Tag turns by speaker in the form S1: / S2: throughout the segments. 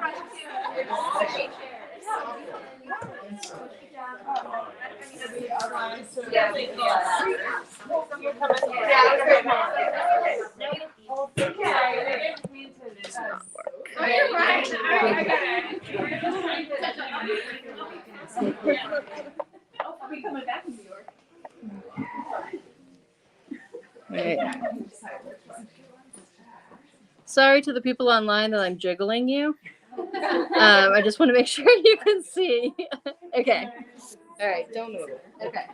S1: I'll be coming back to New York.
S2: Right. Sorry to the people online that I'm jiggling you. I just want to make sure you can see. Okay. All right. Don't move. Okay.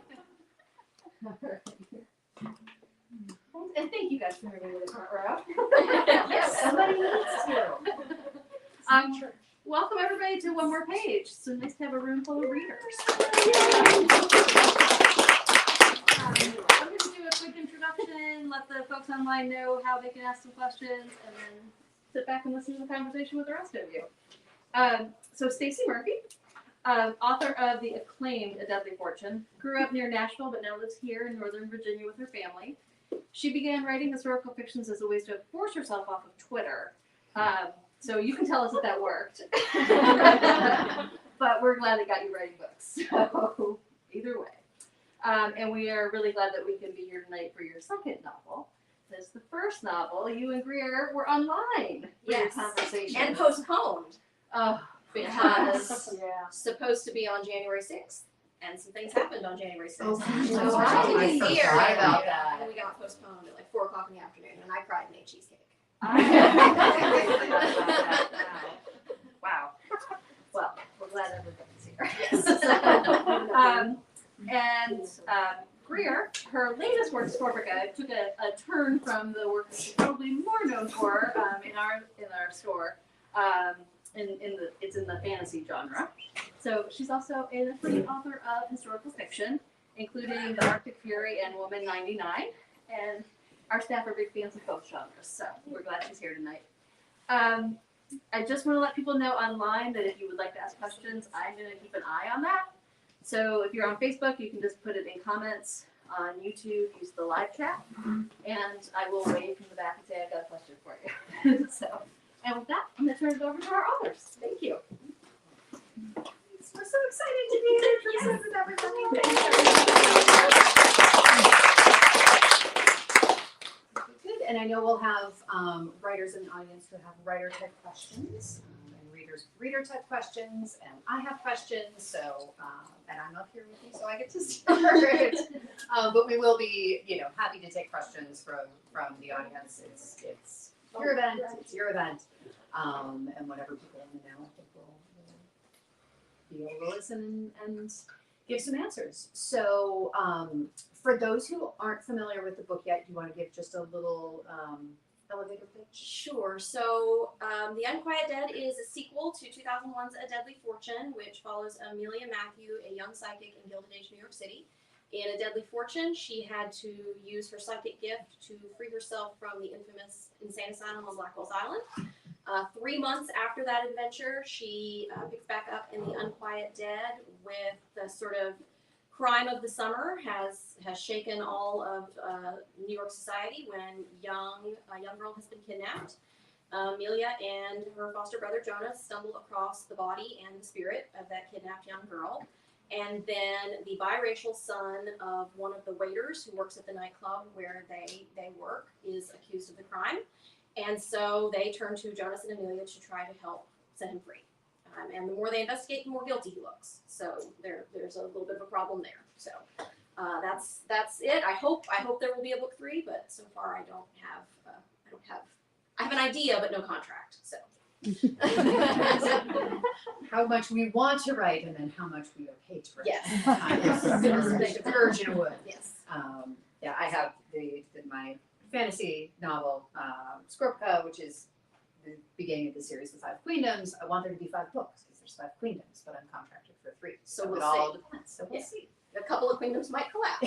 S1: And thank you guys for moving to the front row.
S3: Yes, somebody needs to.
S1: Welcome everybody to One More Page. So nice to have a room full of readers. I'm going to do a quick introduction, let the folks online know how they can ask some questions, and then sit back and listen to the conversation with the rest of you. So Stacie Murphy, author of the acclaimed A Deadly Fortune, grew up near Nashville but now lives here in Northern Virginia with her family. She began writing historical fictions as a way to force herself off of Twitter. So you can tell us if that worked. But we're glad it got you writing books. So either way. And we are really glad that we can be here tonight for your second novel. This is the first novel. You and Greer were online for your conversation.
S3: And postponed.
S1: Oh,
S3: Because supposed to be on January 6th. And some things happened on January 6th.
S1: Oh,
S3: I
S1: forgot
S3: about that. And we got postponed at like 4 o'clock in the afternoon, and I cried and ate cheesecake.
S1: Wow. Well, we're glad everybody's here.
S3: Yes.
S1: Greer, her latest work, Scorpica, took a turn from the work that she's probably more known for in our store. It's in the fantasy genre. So she's also an acclaimed author of historical fiction, including The Arctic Fury and Woman 99. And our staff are big fans of both genres, so we're glad she's here tonight. I just want to let people know online that if you would like to ask questions, I'm going to keep an eye on that. So if you're on Facebook, you can just put it in comments. On YouTube, use the live chat, and I will wave from the back and say I've got a question for you. And with that, I'm going to turn it over to our authors. Thank you.
S3: We're so excited to be here to present with everybody. Good, and I know we'll have writers in the audience who have writer-type questions, and reader-type questions, and I have questions, so, and I'm up here with you, so I get to start. But we will be, happy to take questions from the audience. It's your event, and whatever people in the know, I think we'll be able to listen and give some answers. So for those who aren't familiar with the book yet, do you want to give just a little elevator pitch?
S4: Sure. So The Unquiet Dead is a sequel to 2001's A Deadly Fortune, which follows Amelia Matthew, a young psychic in Gilded Age New York City. In A Deadly Fortune, she had to use her psychic gift to free herself from the infamous insane asylum on Blackwell's Island. 3 months after that adventure, she picks back up in The Unquiet Dead with the sort of crime of the summer has shaken all of New York society when a young girl has been kidnapped. Amelia and her foster brother Jonah stumble across the body and the spirit of that kidnapped young girl. And then the biracial son of one of the waiters who works at the nightclub where they work is accused of the crime. And so they turn to Jonas and Amelia to try to help set him free. And the more they investigate, the more guilty he looks. So there's a little bit of a problem there. So that's it. I hope there will be a book 3, but so far I have an idea but no contract. So
S3: How much we want to write and then how much we are paid to write.
S4: Yes.
S3: Virgin wood.
S4: Yes.
S3: Yeah, I have my fantasy novel, Scorpica, which is the beginning of the series, The 5 Queendoms. I want there to be 5 books because there's 5 queendoms, but I'm contracted for 3.
S4: So
S3: it
S4: we'll
S3: all
S4: see.
S3: depends. So we'll see.
S4: A couple of queendoms might collapse.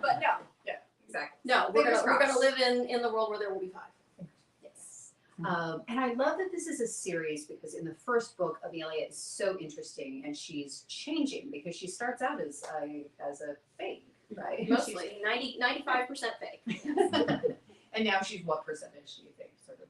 S4: But no.
S3: Yeah, exactly.
S4: No, we're
S3: Fingers
S4: gonna
S3: crossed.
S4: live in the world where there will be 5.
S3: Yes. And I love that this is a series because in the first book, Amelia is so interesting and she's changing because she starts out as a fake, right?
S4: Mostly 95% fake.
S3: And now she's what percentage do you think? Sort of.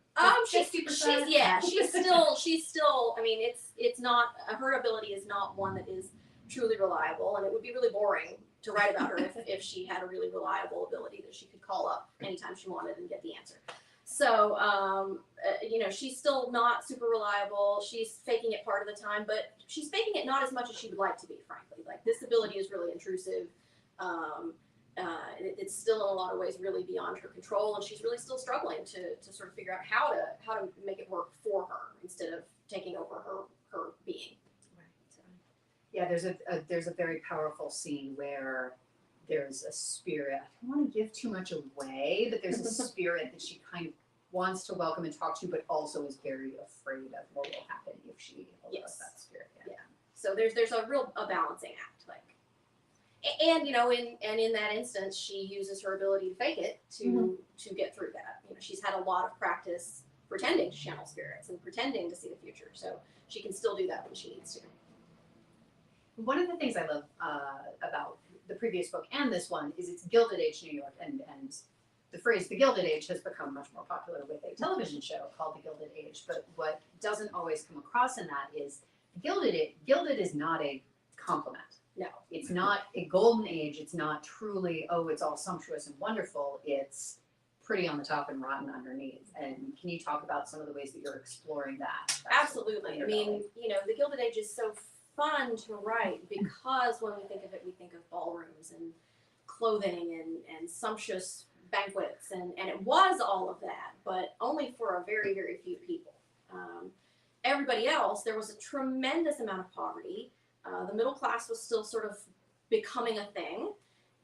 S4: She's
S3: 50%?
S4: she's still. I mean, it's not her ability is not one that is truly reliable, and it would be really boring to write about her if she had a really reliable ability that she could call up anytime she wanted and get the answer. So, you know, she's still not super reliable. She's faking it part of the time, but she's faking it not as much as she would like to be, frankly. Like, this ability is really intrusive. It's still in a lot of ways really beyond her control, and she's really still struggling to sort of figure out how to make it work for her instead of taking over her being.
S3: Yeah, there's a very powerful scene where there's a spirit. I don't want to give too much away, but there's a spirit that she kind of wants to welcome and talk to, but also is very afraid of what will happen if she allows that spirit. Yeah.
S4: So there's a real balancing act, like, and you know, in that instance, she uses her ability to fake it to get through that. You know, she's had a lot of practice pretending to channel spirits and pretending to see the future, so she can still do that when she needs to.
S3: One of the things I love about the previous book and this one is it's Gilded Age New York, and the phrase "the Gilded Age" has become much more popular with a television show called The Gilded Age. But what doesn't always come across in that is Gilded is not a compliment.
S4: No,
S3: it's not a golden age. It's not truly, oh, it's all sumptuous and wonderful. It's pretty on the top and rotten underneath. And can you talk about some of the ways that you're exploring that?
S4: absolutely. I mean, you know, The Gilded Age is so fun to write because when we think of it, we think of ballrooms and clothing and sumptuous banquets, and it was all of that, but only for a very, very few people. Everybody else, there was a tremendous amount of poverty. The middle class was still sort of becoming a thing,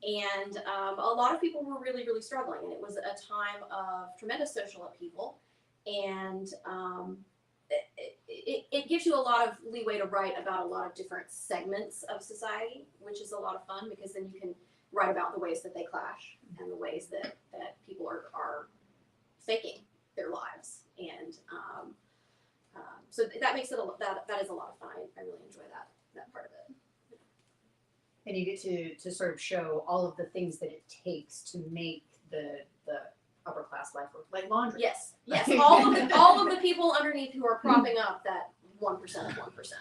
S4: and a lot of people were really, really struggling, and it was a time of tremendous social upheaval, and it gives you a lot of leeway to write about a lot of different segments of society, which is a lot of fun because then you can write about the ways that they clash and the ways that people are faking their lives. And so that makes it that is a lot of fun. I really enjoy that part of it.
S3: And you get to sort of show all of the things that it takes to make the upper class life work, like laundry.
S4: Yes, all of the people underneath who are propping up that 1% of 1%.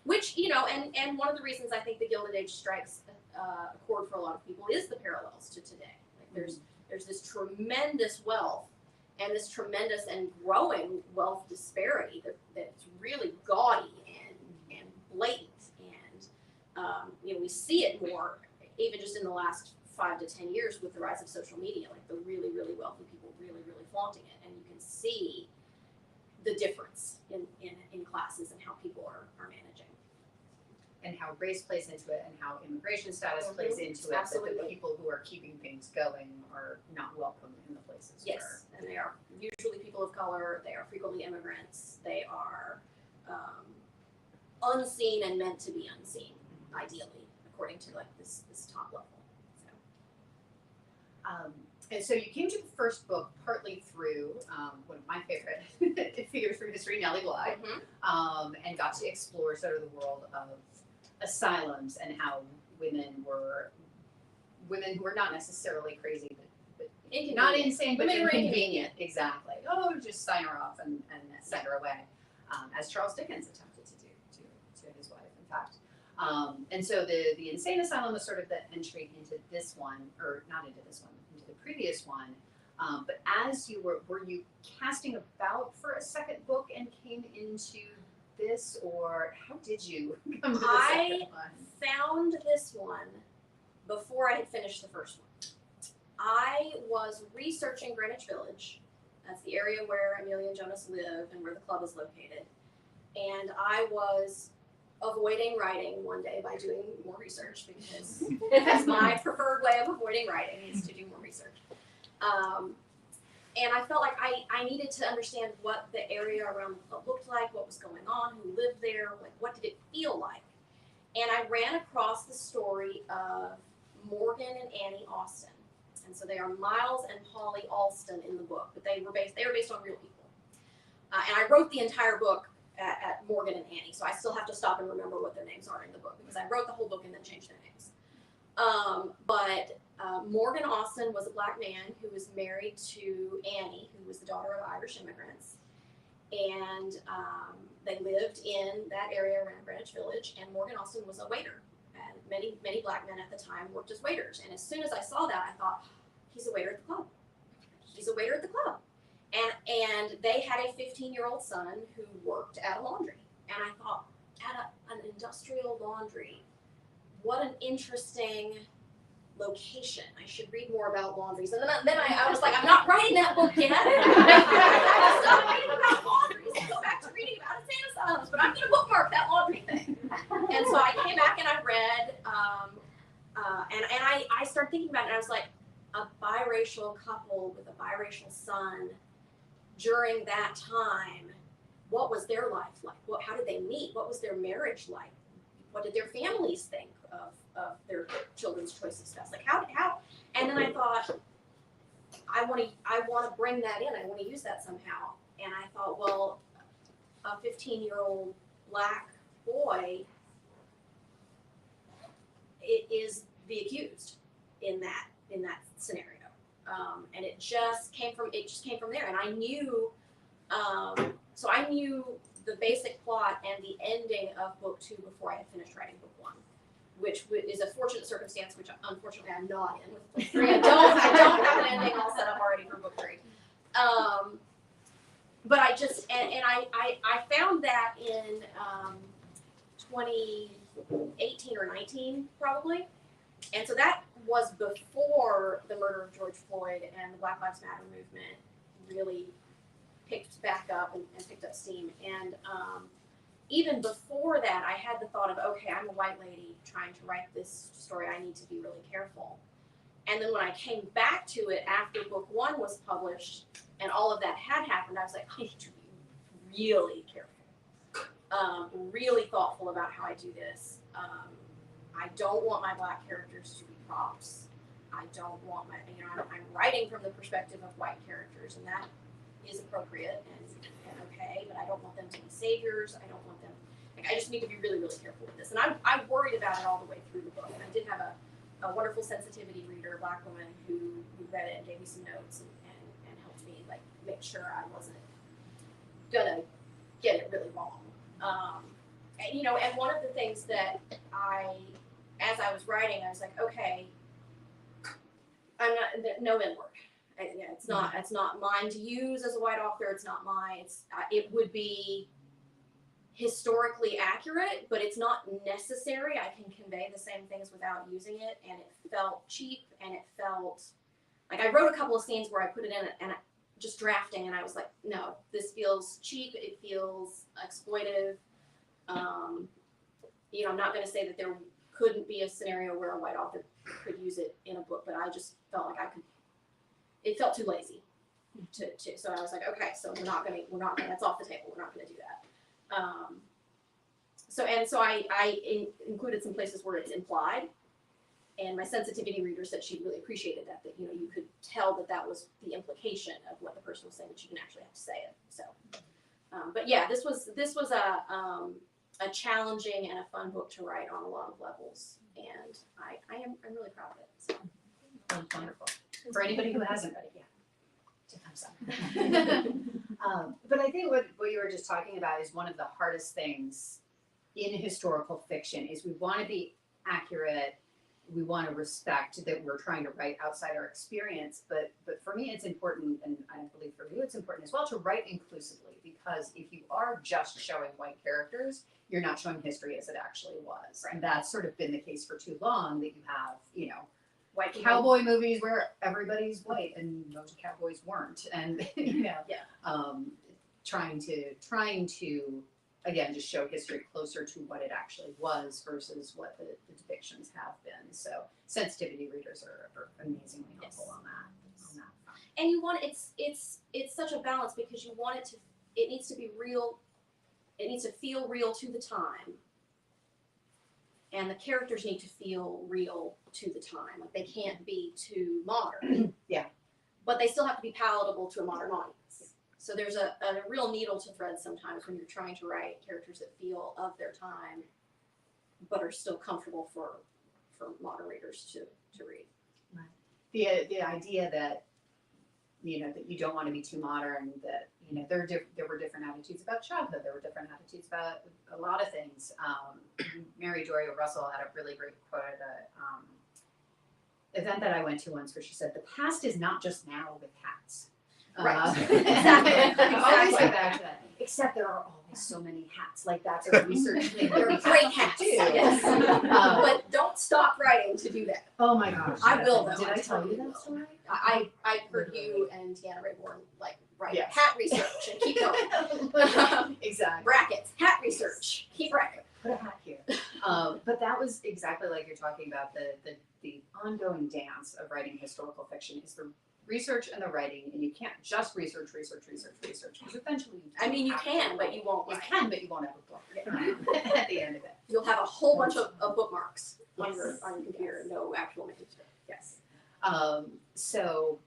S4: Which, you know, and one of the reasons I think the Gilded Age strikes a chord for a lot of people is the parallels to today. Like there's this tremendous wealth and this tremendous and growing wealth disparity that's really gaudy and blatant, and you know, we see it more even just in the last 5 to 10 years with the rise of social media, like the really, really wealthy people really, really flaunting it, and you can see the difference in classes and how people are managing.
S3: And how race plays into it, and how immigration status plays into it.
S4: Absolutely.
S3: That the people who are keeping things going are not welcome in the places.
S4: Yes, and they are usually people of color. They are frequently immigrants. They are unseen and meant to be unseen, ideally, according to like this top level.
S3: And so you came to the first book partly through one of my favorite figures from history, Nellie Bly, and got to explore sort of the world of asylums and how women who were not necessarily crazy, but not insane, but inconvenient. Exactly. Oh, just sign her off and send her away, as Charles Dickens attempted to do to his wife, in fact. And so the insane asylum was sort of the entry into this one, or not into this one, into the previous one. But as you were you casting about for a second book and came into this, or how did you come to the second one?
S4: I found this one before I had finished the first one. I was researching Greenwich Village. That's the area where Amelia and Jonas live and where the club is located. And I was avoiding writing one day by doing more research, because that's my preferred way of avoiding writing, is to do more research. And I felt like I needed to understand what the area around the club looked like, what was going on, who lived there, like what did it feel like. And I ran across the story of Morgan and Annie Austin. And so they are Miles and Polly Alston in the book, but they were based on real people. And I wrote the entire book at Morgan and Annie, so I still have to stop and remember what their names are in the book, because I wrote the whole book and then changed their names. But Morgan Austin was a black man who was married to Annie, who was the daughter of Irish immigrants. And they lived in that area around Greenwich Village, and Morgan Austin was a waiter. And many black men at the time worked as waiters. And as soon as I saw that, I thought, he's a waiter at the club. He's a waiter at the club. And they had a 15-year-old son who worked at a laundry. And I thought, at an industrial laundry, what an interesting location. I should read more about laundries. And then I was like, I'm not writing that book yet. I stop reading about laundries and go back to reading about insane asylums, but I'm going to bookmark that laundry thing. And so I came back and I read, and I started thinking about it, and I was like, a biracial couple with a biracial son during that time, what was their life like? How did they meet? What was their marriage like? What did their families think of their children's choice of spouse? Like how? And then I thought, I want to bring that in. I want to use that somehow. And I thought, well, a 15-year-old black boy is the accused in that scenario. And it just came from there. And I knew, so I knew the basic plot and the ending of book 2 before I had finished writing book 1, which is a fortunate circumstance, which unfortunately I'm not in with book 3. I don't have an ending all set up already for book 3. But I just, and I found that in 2018 or 19 probably. And so that was before the murder of George Floyd and the Black Lives Matter movement really picked back up and picked up steam. And even before that, I had the thought of, okay, I'm a white lady trying to write this story. I need to be really careful. And then when I came back to it after book 1 was published and all of that had happened, I was like, I need to be really careful, really thoughtful about how I do this. I don't want my black characters to be props. I don't want I'm writing from the perspective of white characters, and that is appropriate and okay, but I don't want them to be saviors. I don't want them, I just need to be really, really careful with this. And I worried about it all the way through the book. And I did have a wonderful sensitivity reader, a black woman, who read it and gave me some notes and helped me make sure I wasn't gonna get it really wrong. And one of the things that as I was writing, I was like, okay, no N-word. It's not mine to use as a white author. It's not mine. It would be historically accurate, but it's not necessary. I can convey the same things without using it, and it felt cheap, and it felt like I wrote a couple of scenes where I put it in and just drafting, and I was like, no, this feels cheap. It feels exploitive. I'm not going to say that there couldn't be a scenario where a white author could use it in a book, but I just felt like it felt too lazy to so I was like, okay, so we're not gonna, that's off the table. We're not gonna do that. So I included some places where it's implied, and my sensitivity reader said she really appreciated that you could tell that was the implication of what the person was saying, but you didn't actually have to say it. So, but yeah, this was a challenging and a fun book to write on a lot of levels, and I'm really proud of it. So.
S3: That's wonderful. For anybody who hasn't read it yet, 2 thumbs up. But I think what you were just talking about is one of the hardest things in historical fiction is we want to be accurate. We want to respect that we're trying to write outside our experience. But for me, it's important, and I believe for you, it's important as well to write inclusively, because if you are just showing white characters, you're not showing history as it actually was. Right. And that's sort of been the case for too long, that you have, white cowboy movies where everybody's white and most cowboys weren't, and trying to again just show history closer to what it actually was versus what the depictions have been. So sensitivity readers are amazingly helpful on that.
S4: And you want it's such a balance, because you want it needs to be real. It needs to feel real to the time. And the characters need to feel real to the time. Like, they can't be too modern.
S3: Yeah.
S4: But they still have to be palatable to a modern audience. So there's a real needle to thread sometimes when you're trying to write characters that feel of their time, but are still comfortable for for modern readers to read.
S3: The idea that, that you don't want to be too modern, that, there were different attitudes about childhood, there were different attitudes about a lot of things. Mary Doria Russell had a really great quote at a event that I went to once, where she said, "The past is not just now with hats."
S4: Right.
S3: Exactly. Always
S4: Exactly.
S3: go back to that. Except there are always so many hats. Like, that's a research thing.
S4: They're great hats.
S3: too.
S4: Yes. But don't stop writing to do that.
S3: Oh my gosh.
S4: I will, though.
S3: Did I tell you
S4: totally
S3: that story?
S4: I heard you and Deanna Rayborn write
S3: Yes.
S4: hat research and keep going.
S3: Exactly.
S4: Brackets, hat research, keep writing.
S3: Put a hat here. But that was exactly like you're talking about, the ongoing dance of writing historical fiction is the research and the writing, and you can't just research, because eventually
S4: You
S3: have to
S4: can, but
S3: write.
S4: you won't
S3: You
S4: write.
S3: can, but you won't have a book at the end of it.
S4: You'll have a whole bunch of bookmarks on your computer, no actual manuscript.
S3: Yes. So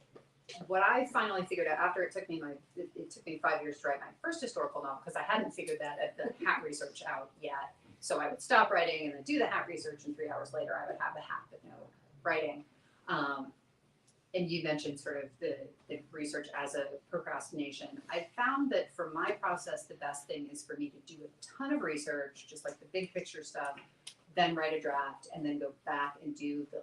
S3: what I finally figured out after it took me 5 years to write my first historical novel, because I hadn't figured that at the hat research out yet. So I would stop writing and then do the hat research, and 3 hours later I would have the hat but no writing. And you mentioned sort of the research as a procrastination. I found that for my process, the best thing is for me to do a ton of research, just like the big picture stuff, then write a draft, and then go back and do the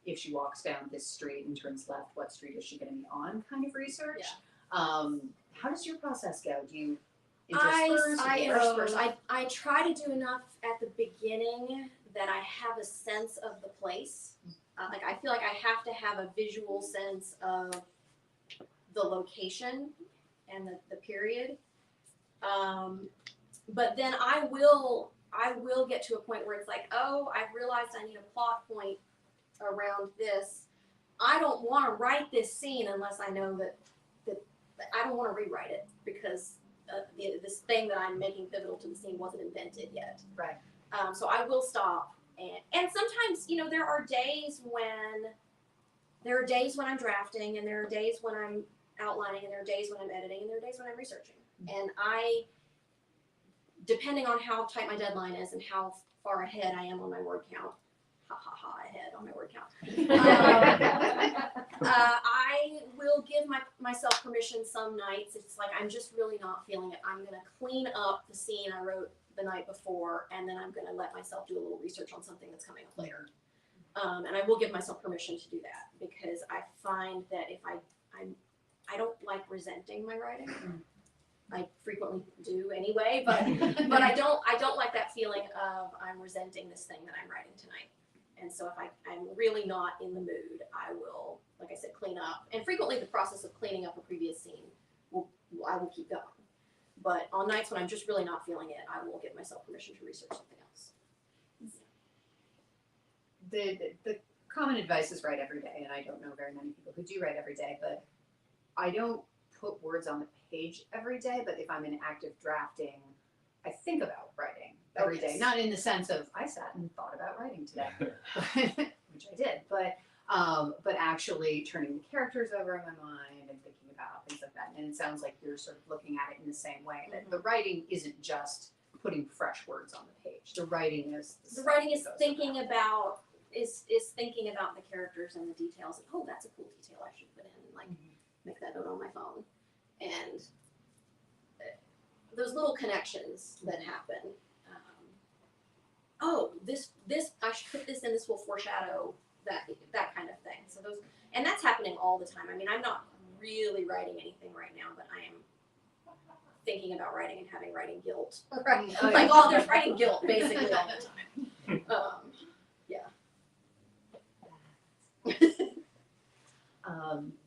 S3: if she walks down this street and turns left, what street is she going to be on kind of research.
S4: Yeah.
S3: How does your process go? Do you intersperse?
S4: I try to do enough at the beginning that I have a sense of the place. I feel like I have to have a visual sense of the location and the period. But then I will get to a point where it's like, oh, I've realized I need a plot point around this. I don't want to write this scene unless I know that I don't want to rewrite it, because this thing that I'm making pivotal to the scene wasn't invented yet.
S3: Right.
S4: So I will stop, and sometimes there are days when I'm drafting, and there are days when I'm outlining, and there are days when I'm editing, and there are days when I'm researching. And depending on how tight my deadline is and how far ahead I am on my word count, ahead on my word count, I will give myself permission some nights. It's like I'm just really not feeling it. I'm going to clean up the scene I wrote the night before, and then I'm going to let myself do a little research on something that's coming up later. And I will give myself permission to do that, because I find that if I don't like resenting my writing. I frequently do anyway, but I don't like that feeling of I'm resenting this thing that I'm writing tonight. And so if I'm really not in the mood, I will, like I said, clean up. And frequently the process of cleaning up a previous scene, I will keep going. But on nights when I'm just really not feeling it, I will give myself permission to research something else.
S3: The common advice is write every day, and I don't know very many people who do write every day, but I don't put words on the page every day, but if I'm in active drafting, I think about writing every day. Not in the sense of I sat and thought about writing today, which I did, but actually turning the characters over in my mind and thinking about things like that. And it sounds like you're sort of looking at it in the same way, that the writing isn't just putting fresh words on the page. The writing is
S4: thinking about thinking about the characters and the details. And, oh, that's a cool detail I should put in, and make that note on my phone. And those little connections that happen. This I should put this in. This will foreshadow that kind of thing. So and that's happening all the time. I mean, I'm not really writing anything right now, but I am thinking about writing and having writing guilt. Right? There's writing guilt basically all the time.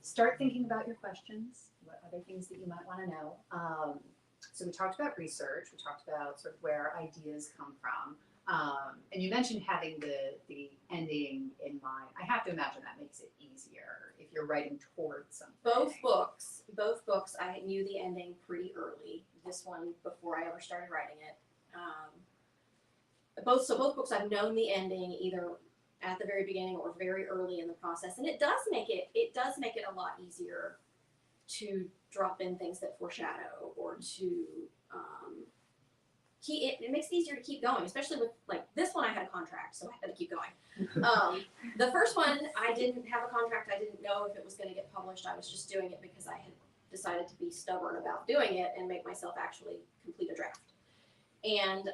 S3: Start thinking about your questions. What other things that you might want to know? So we talked about research. We talked about sort of where ideas come from. And you mentioned having the ending in mind. I have to imagine that makes it easier if you're writing towards something.
S4: Both books, I knew the ending pretty early. This one before I ever started writing it. Both books I've known the ending either at the very beginning or very early in the process, and it does make it a lot easier to drop in things that foreshadow or to it makes it easier to keep going, especially with like this one. I had a contract, so I had to keep going. The first one, I didn't have a contract. I didn't know if it was going to get published. I was just doing it because I had decided to be stubborn about doing it and make myself actually complete a draft. And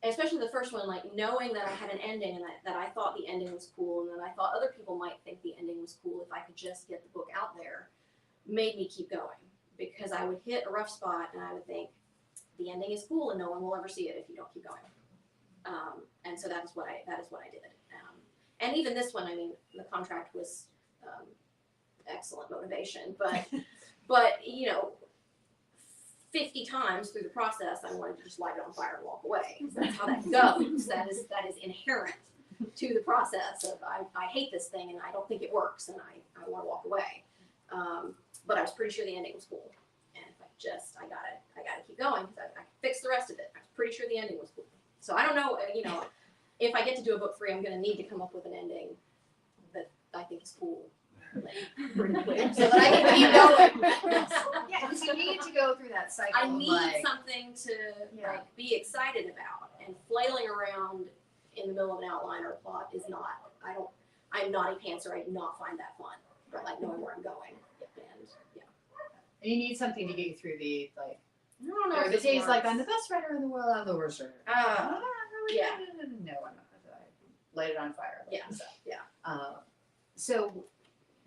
S4: especially the first one, like knowing that I had an ending and that I thought the ending was cool and that I thought other people might think the ending was cool if I could just get the book out there, made me keep going, because I would hit a rough spot and I would think the ending is cool and no one will ever see it if you don't keep going. And so that is what I did. And even this one, I mean, the contract was excellent motivation, but you know, 50 times through the process, I wanted to just light it on fire and walk away. That's how that goes. That is inherent to the process of I hate this thing and I don't think it works and I want to walk away. But I was pretty sure the ending was cool, and if I gotta keep going because I fixed the rest of it. I was pretty sure the ending was cool. So I don't know, you know, if I get to do a book 3, I'm going to need to come up with an ending that I think is cool. Pretty quick, so that I can keep going.
S3: Yeah, because you need to go through that cycle.
S4: I need something to like be excited about, and flailing around in the middle of an outline or a plot is not. I'm not a pantser. I do not find that fun. But like knowing where I'm going, and
S3: And you need something to get you through the like.
S4: I don't know.
S3: There are the days like I'm the best writer in the world, I'm the worst writer.
S4: Yeah.
S3: No, I'm not. I light it on fire.
S4: Yeah.
S3: So,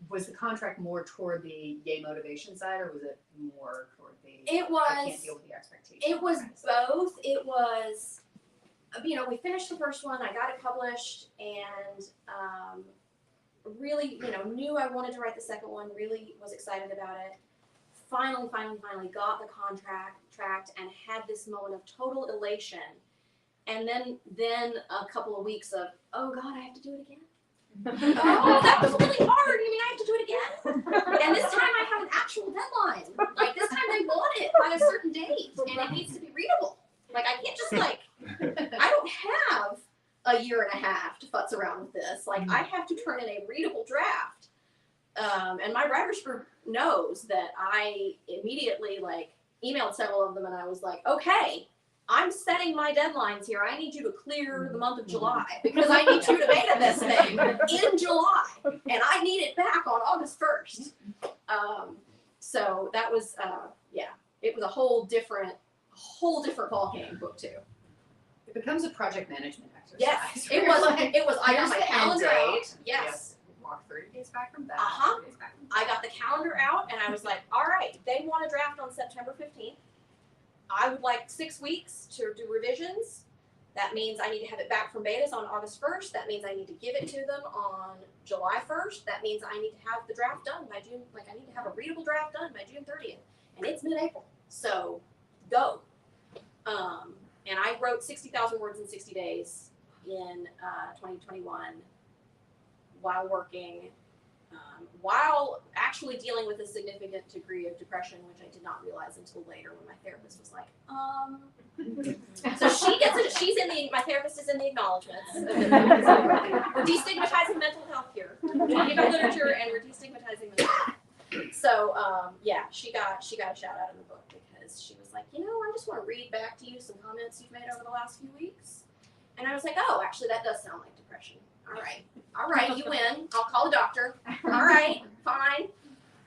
S3: was the contract more toward the yay motivation side, or was it more toward the?
S4: It was.
S3: I can't deal with the expectations.
S4: It was both. It was. You know, we finished the first one. I got it published, and really, you know, knew I wanted to write the second one. Really was excited about it. Finally got the contract and had this moment of total elation. And then a couple of weeks of, oh God, I have to do it again. Oh, that was really hard. You mean I have to do it again? And this time I have an actual deadline. Like this time they want it by a certain date, and it needs to be readable. Like I can't just like, I don't have a year and a half to futz around with this. Like I have to turn in a readable draft. And my writers group knows that I immediately like emailed several of them and I was like, okay, I'm setting my deadlines here. I need you to clear the month of July because I need you to beta this thing in July and I need it back on August 1st. So that was, it was a whole different ballgame, book 2.
S3: It becomes a project management exercise.
S4: Yes, it was, I got my calendar out. Yes.
S3: Walk 30 days back from that. 30 days back from that.
S4: I got the calendar out and I was like, all right, they want a draft on September 15th. I would like 6 weeks to do revisions. That means I need to have it back from betas on August 1st. That means I need to give it to them on July 1st. That means I need to have the draft done by June. Like I need to have a readable draft done by June 30th. And it's mid-April. So go. And I wrote 60,000 words in 60 days in 2021 while working, while actually dealing with a significant degree of depression, which I did not realize until later when my therapist was like, So she gets it. My therapist is in the acknowledgements. We're destigmatizing mental health here. We're talking about literature and we're destigmatizing mental health. So, she got a shout out in the book because she was like, I just want to read back to you some comments you've made over the last few weeks. And I was like, oh, actually that does sound like depression. All right, you win. I'll call the doctor. All right, fine.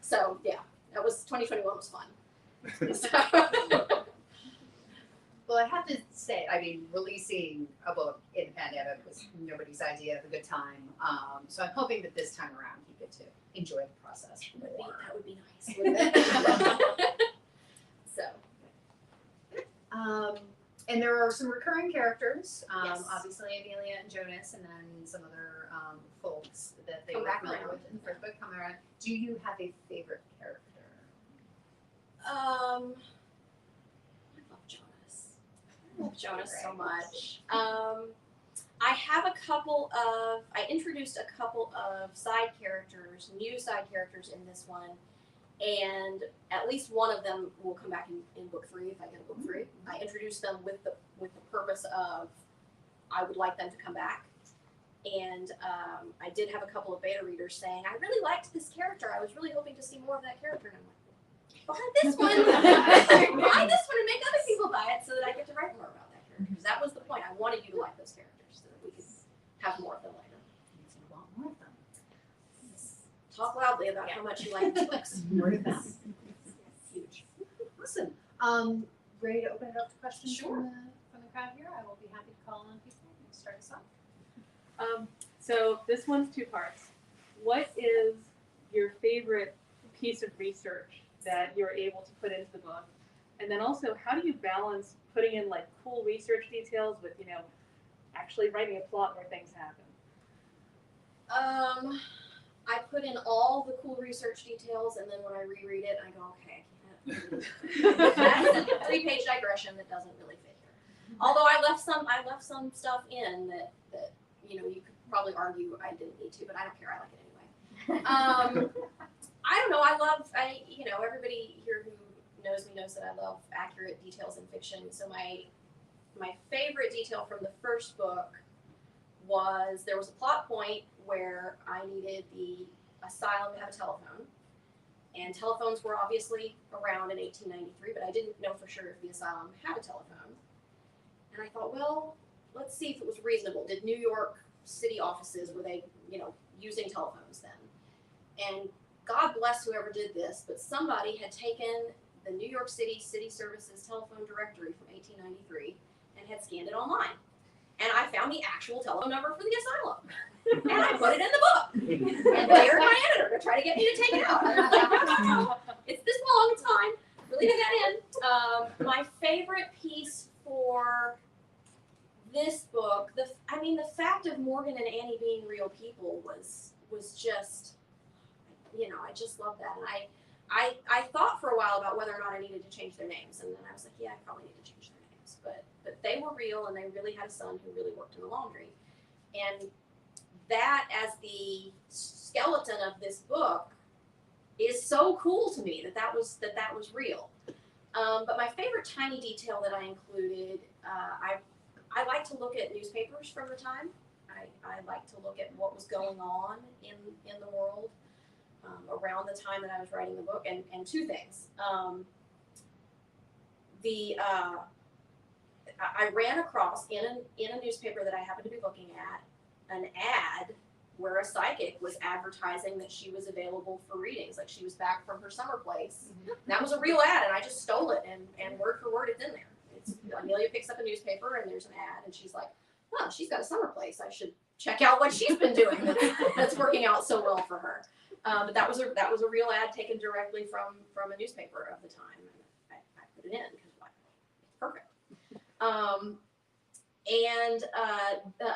S4: So that was 2021 was fun. So.
S3: Well, I have to say, I mean, releasing a book in the pandemic was nobody's idea of a good time. So I'm hoping that this time around you get to enjoy the process more.
S4: That would be nice, wouldn't it? So.
S3: And there are some recurring characters,
S4: Yes.
S3: obviously Amelia and Jonas, and then some other folks that they
S4: Come
S3: were
S4: back
S3: familiar
S4: around.
S3: with in the first book come around. Do you have a favorite character?
S4: I love Jonas. I love Jonas so much. I introduced a couple of side characters, new side characters in this one, and at least one of them will come back in book 3 if I get a book 3. I introduced them with the purpose of I would like them to come back. And I did have a couple of beta readers saying, I really liked this character. I was really hoping to see more of that character. And I'm like, buy this one and make other people buy it so that I That was the point. I wanted you to like those characters so that we could have more of them later.
S3: You want more of them.
S4: Talk loudly about how much you like these books.
S3: More of them.
S4: Huge.
S3: Awesome. Ready to open it up to questions
S4: Sure.
S3: from the crowd here? I will be happy to call on people and start us off.
S5: So this one's two parts. What is your favorite piece of research that you're able to put into the book? And then also, how do you balance putting in like cool research details with, actually writing a plot where things happen?
S4: I put in all the cool research details, and then when I reread it, I go, okay, I can't. That's a 3-page digression that doesn't really fit here. Although I left some stuff in that you could probably argue I didn't need to, but I don't care. I like it anyway. I don't know. Everybody here who knows me knows that I love accurate details in fiction. So my favorite detail from the first book was there was a plot point where I needed the asylum to have a telephone. And telephones were obviously around in 1893, but I didn't know for sure if the asylum had a telephone. And I thought, well, let's see if it was reasonable. Did New York city offices, were they, using telephones then? And God bless whoever did this, but somebody had taken the New York City Services telephone directory from 1893 and had scanned it online. And I found the actual telephone number for the asylum. And I put it in the book. And dared my editor to try to get me to take it out. And I was like, no, it's this long, it's fine. We're leaving that in. My favorite piece for this book, the fact of Morgan and Annie being real people was just, I just love that. And I thought for a while about whether or not I needed to change their names. And then I was like, yeah, I probably need to change their names. But they were real, and they really had a son who really worked in the laundry. And that, as the skeleton of this book, is so cool to me that was real. But my favorite tiny detail that I included, I like to look at newspapers from the time. I like to look at what was going on in the world around the time that I was writing the book, and two things. I ran across in a newspaper that I happened to be looking at an ad where a psychic was advertising that she was available for readings, like she was back from her summer place. Mm-hmm. That was a real ad, and I just stole it, and word for word it's in there. Amelia picks up a newspaper, and there's an ad, and she's like, oh, she's got a summer place. I should check out what she's been doing that's working out so well for her. But that was a real ad taken directly from a newspaper of the time. And I put it in because it's perfect.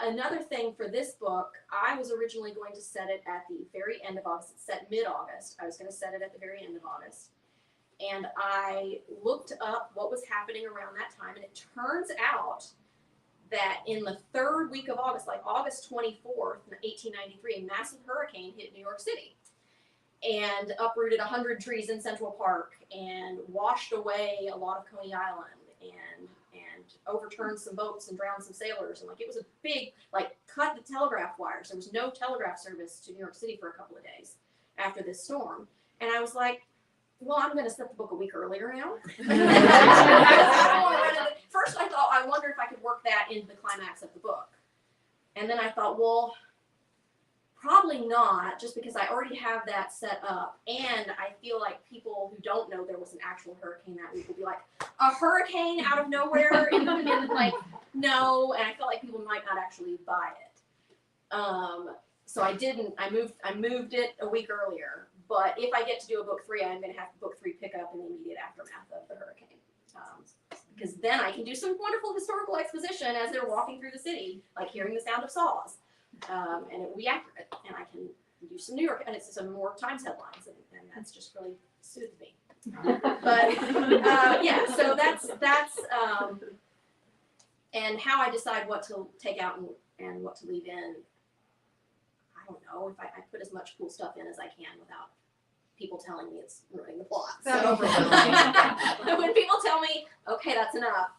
S4: Another thing for this book, I was originally going to set it at the very end of August. It's set mid-August. I was going to set it at the very end of August. And I looked up what was happening around that time, and it turns out that in the third week of August, like August 24th, 1893, a massive hurricane hit New York City and uprooted 100 trees in Central Park and washed away a lot of Coney Island and overturned some boats and drowned some sailors. And it was a big, cut the telegraph wires. There was no telegraph service to New York City for a couple of days after this storm. And I was like, well, I'm going to set the book a week earlier now. First, I thought, I wonder if I could work that into the climax of the book. And then I thought, well, probably not, just because I already have that set up. And I feel like people who don't know there was an actual hurricane that week will be like, a hurricane out of nowhere? And no. And I felt like people might not actually buy it. So I didn't. I moved it a week earlier. But if I get to do a book 3, I'm going to have book 3 pick up in the immediate aftermath of the hurricane. Because then I can do some wonderful historical exposition as they're walking through the city, like hearing the sound of saws. And it will be accurate. And I can do some New York, and it's some New York Times headlines. And that's just really soothes me. But yeah, so that's and how I decide what to take out and what to leave in. I don't know. If I put as much cool stuff in as I can without people telling me it's ruining the plot. So when people tell me, okay, that's enough,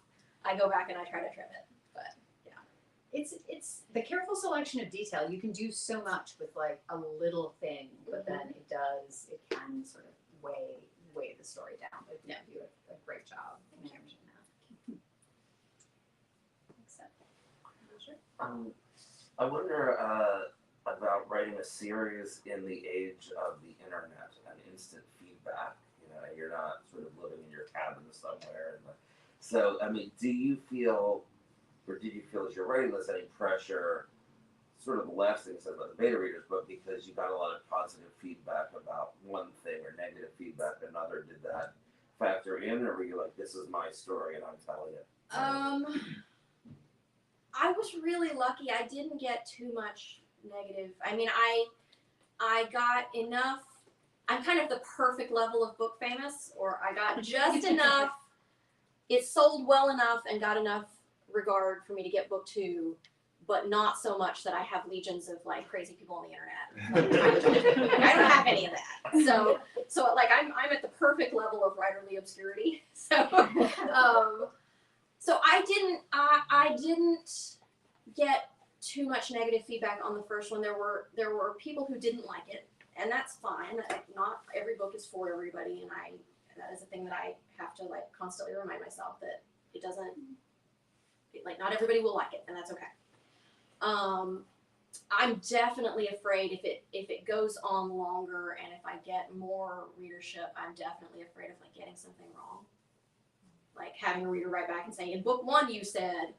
S4: I go back and I try to trim it. But yeah,
S3: it's the careful selection of detail. You can do so much with a little thing, but then it can sort of weigh the story down. But you do a great job managing that.
S6: I wonder about writing a series in the age of the internet and instant feedback. You know, you're not sort of living in your cabin somewhere. So, I mean, do you feel, or did you feel as you're writing this, any pressure, sort of less things about the beta readers, but because you got a lot of positive feedback about one thing or negative feedback another, did that factor in, or were you like, this is my story and I'm telling it?
S4: I was really lucky. I didn't get too much negative. I mean, I got enough. I'm kind of the perfect level of book famous, or I got just enough. It sold well enough and got enough regard for me to get book 2, but not so much that I have legions of like crazy people on the internet. I don't have any of that. So like I'm at the perfect level of writerly obscurity. So I didn't get too much negative feedback on the first one. There were people who didn't like it, and that's fine. Not every book is for everybody, and that is a thing that I have to like constantly remind myself that it doesn't, like, not everybody will like it, and that's okay. I'm definitely afraid if it goes on longer and if I get more readership, I'm definitely afraid of like getting something wrong. Like having a reader write back and saying, in book 1 you said,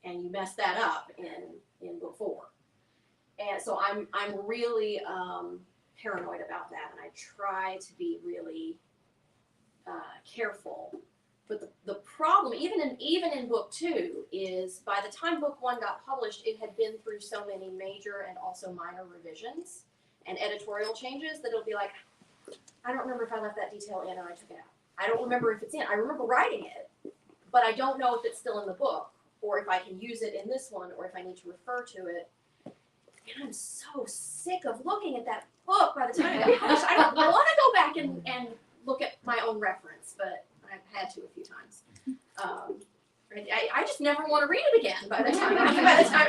S4: and you messed that up in book 4. And so I'm really paranoid about that, and I try to be really careful. But the problem, even in book 2, is by the time book 1 got published, it had been through so many major and also minor revisions and editorial changes that it'll be like, I don't remember if I left that detail in or I took it out. I don't remember if it's in. I remember writing it, but I don't know if it's still in the book, or if I can use it in this one, or if I need to refer to it. And I'm so sick of looking at that book by the time it got published. I don't want to go back and look at my own reference, but I've had to a few times. I just never want to read it again by the time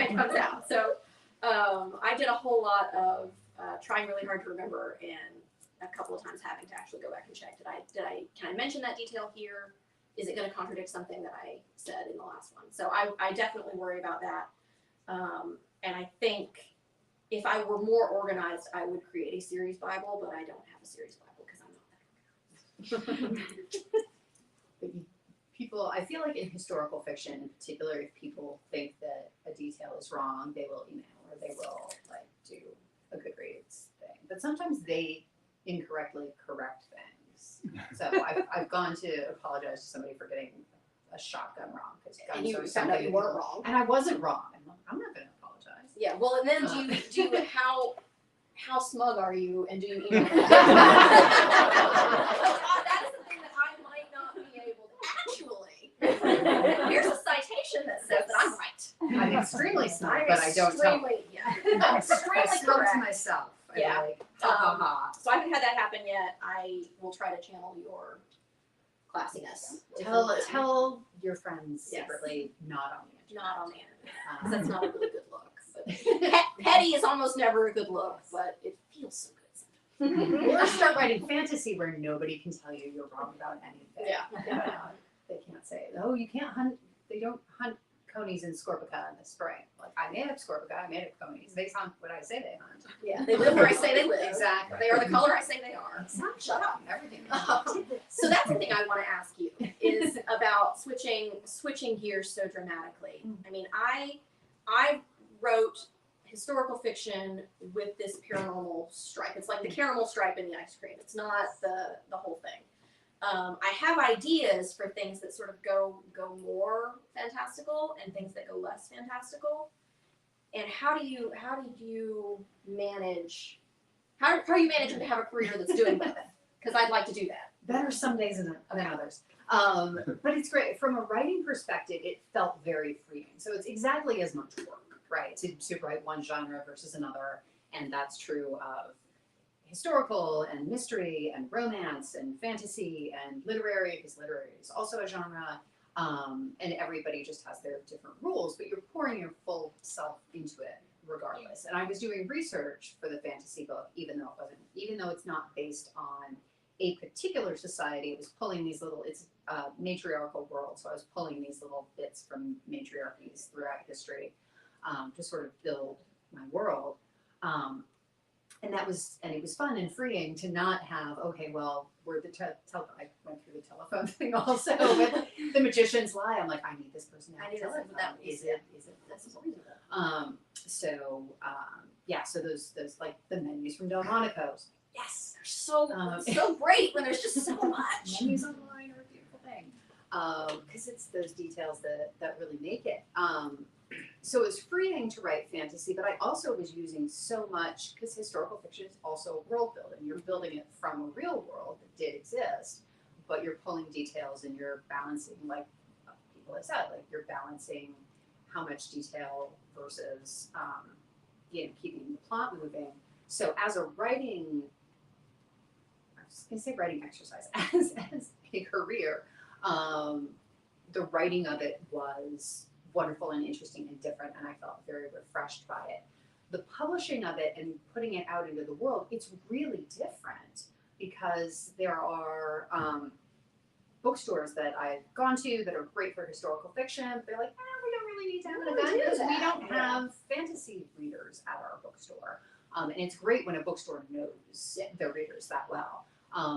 S4: it comes out. So I did a whole lot of trying really hard to remember, and a couple of times having to actually go back and check. Can I mention that detail here? Is it going to contradict something that I said in the last one? So I definitely worry about that. And I think if I were more organized, I would create a series Bible, but I don't have a series Bible because I'm not that organized.
S3: People, I feel like in historical fiction in particular, if people think that a detail is wrong, they will email or they will like do a Goodreads thing. But sometimes they incorrectly correct things. So I've gone to apologize to somebody for getting a shotgun wrong because
S4: and you found out you weren't wrong,
S3: and I wasn't wrong. I'm not going to apologize.
S4: Yeah. Well, and then do you how smug are you, and do you email? That is the thing that I might not be able to actually. Here's a citation that says that I'm right.
S3: I'm extremely smug, but I don't tell.
S4: Yeah. Extremely
S3: I spoke
S4: correct.
S3: to myself.
S4: Yeah.
S3: Like, ha ha ha.
S4: So I haven't had that happen yet. I will try to channel your classiness.
S3: Tell your friends secretly, not on the internet.
S4: Not on the internet. 'Cause that's not a really good look. But petty is almost never a good look, but it feels so good sometimes.
S3: Or start writing fantasy where nobody can tell you you're wrong about anything.
S4: Yeah.
S3: They can't say, oh, you can't hunt. They don't hunt conies in Scorpica in the spring. Like, I made up Scorpica, I made up conies. They hunt what I say they hunt.
S4: Yeah, they live where I say they live.
S3: Exactly.
S4: They are the color I say they are.
S3: Exactly.
S4: Shut up.
S3: Everything.
S4: So that's the thing I want to ask you is about switching gears so dramatically. I mean, I wrote historical fiction with this paranormal stripe. It's like the caramel stripe in the ice cream. It's not the whole thing. I have ideas for things that sort of go more fantastical and things that go less fantastical. And how do you manage? How are you managing to have a career that's doing both? Because I'd like to do that.
S3: Better some days than others. But it's great. From a writing perspective, it felt very freeing. So it's exactly as much work, right? To write one genre versus another. And that's true of historical and mystery and romance and fantasy and literary, because literary is also a genre. And everybody just has their different rules, but you're pouring your full self into it regardless. And I was doing research for the fantasy book, even though it's not based on a particular society. It was pulling these it's a matriarchal world, so I was pulling these little bits from matriarchies throughout history. to sort of build my world. And it was fun and freeing to not have, okay, well, we're I went through the telephone thing also, but the magician's lie. I'm like, I need this person to have a telephone. Is it possible? So those like the menus from Delmonico's. Yes, they're so great when there's just so much. Menus online are a beautiful thing. Because it's those details that really make it. So it was freeing to write fantasy, but I also was using so much, because historical fiction is also world building. You're building it from a real world that did exist, but you're pulling details and you're balancing, like people have said, like you're balancing how much detail versus, keeping the plot moving. So as a writing, I was going to say writing exercise, as a career, the writing of it was wonderful and interesting and different, and I felt very refreshed by it. The publishing of it and putting it out into the world, it's really different, because there are bookstores that I've gone to that are great for historical fiction, but they're like, we don't really need to have an event because we don't have fantasy readers at our bookstore. And it's great when a bookstore knows their readers that well.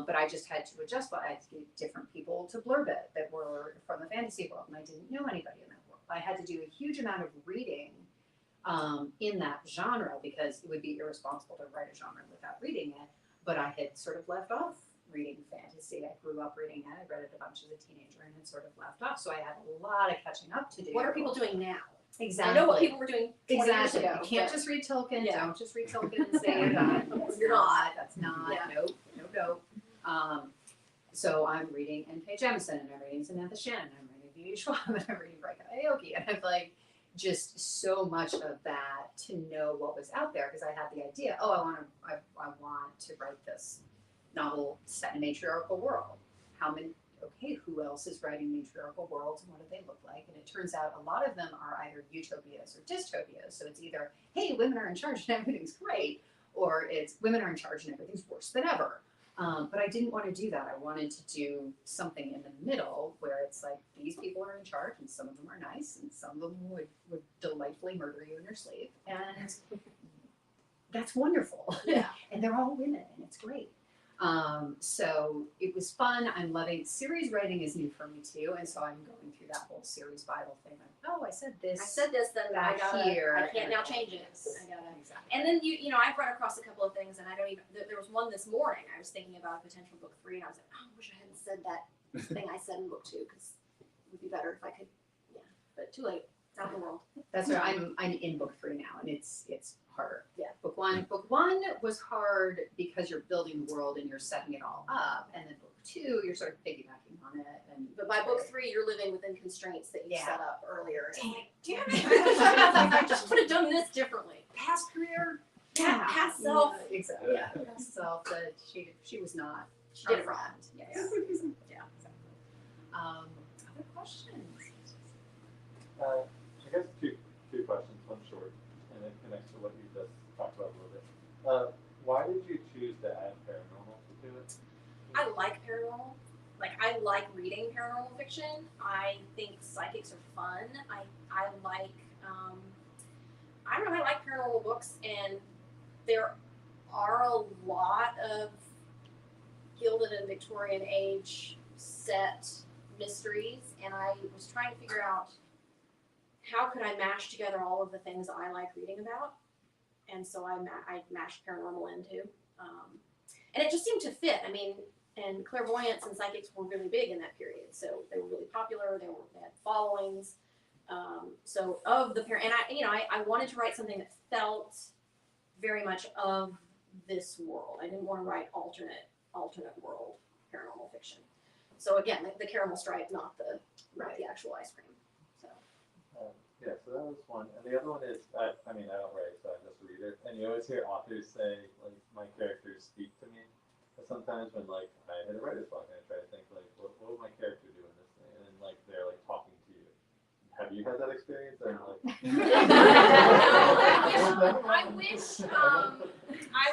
S3: But I just had to adjust, but I had to get different people to blurb it that were from the fantasy world, and I didn't know anybody in that world. I had to do a huge amount of reading in that genre, because it would be irresponsible to write a genre without reading it. But I had sort of left off reading fantasy. I grew up reading it. I read it a bunch as a teenager and had sort of left off. So I had a lot of catching up to do.
S4: What are people doing now?
S3: Exactly.
S4: I know what people were doing 20 years ago.
S3: You can't just read Tolkien.
S4: Yeah.
S3: Don't just read Tolkien and say you're done.
S4: You're not.
S3: That's not.
S4: Yeah.
S3: Nope. So I'm reading N.K. Jemisin, and I'm reading Samantha Shen, and I'm reading Beauty Schwab, and I'm reading Breika Aoki, and I'm like, just so much of that to know what was out there, because I had the idea, I want to write this novel set in a matriarchal world. Who else is writing matriarchal worlds, and what do they look like? And it turns out a lot of them are either utopias or dystopias. So it's either, hey, women are in charge and everything's great, or it's women are in charge and everything's worse than ever. But I didn't want to do that. I wanted to do something in the middle where it's like, these people are in charge, and some of them are nice, and some of them would delightfully murder you in your sleep. And that's wonderful.
S4: Yeah.
S3: And they're all women, and it's great. So it was fun. I'm loving series writing is new for me too, and so I'm going through that whole series Bible thing. Like, I said this.
S4: Then I can't now change it.
S3: Exactly.
S4: And then I've run across a couple of things, and I don't even. There was one this morning. I was thinking about a potential book 3, and I was like, I wish I hadn't said that thing I said in book 2, because it would be better if I could. Yeah, but too late. It's out in the world.
S3: That's right. I'm in book 3 now, and it's harder.
S4: Yeah.
S3: Book one was hard because you're building the world and you're setting it all up, and then book 2 you're sort of piggybacking on it.
S4: But by book 3 you're living within constraints that you set up earlier.
S3: Damn it!
S4: I just would have done this differently.
S3: Past career.
S4: Past self.
S3: Yeah, exactly. Yeah. Past self that she was not.
S4: She did it
S3: our
S4: wrong.
S3: friend.
S4: Yes.
S3: Yeah. Exactly. Other questions?
S7: I guess two questions, one short, and it connects to what you just talked about a little bit. Why did you choose to add paranormal to it?
S4: I like paranormal. I like reading paranormal fiction. I think psychics are fun. I like I don't know, I like paranormal books, and there are a lot of Gilded and Victorian age set mysteries, and I was trying to figure out how could I mash together all of the things I like reading about, and so I mashed paranormal into, and it just seemed to fit. I mean, and clairvoyance and psychics were really big in that period, so they were really popular. They had followings. So of the and I wanted to write something that felt very much of this world. I didn't want to write alternate world paranormal fiction. So again, the caramel stripe, not the actual ice cream. So.
S7: Yeah, so that was one. And the other one is, I don't write, so I'm just a reader. And you always hear authors say, like, my characters speak to me. But sometimes when, like, I hit a writer's block and I try to think, like, what would my character do in this thing? And then, like, they're, like, talking to you. Have you had that experience? And, like,
S4: I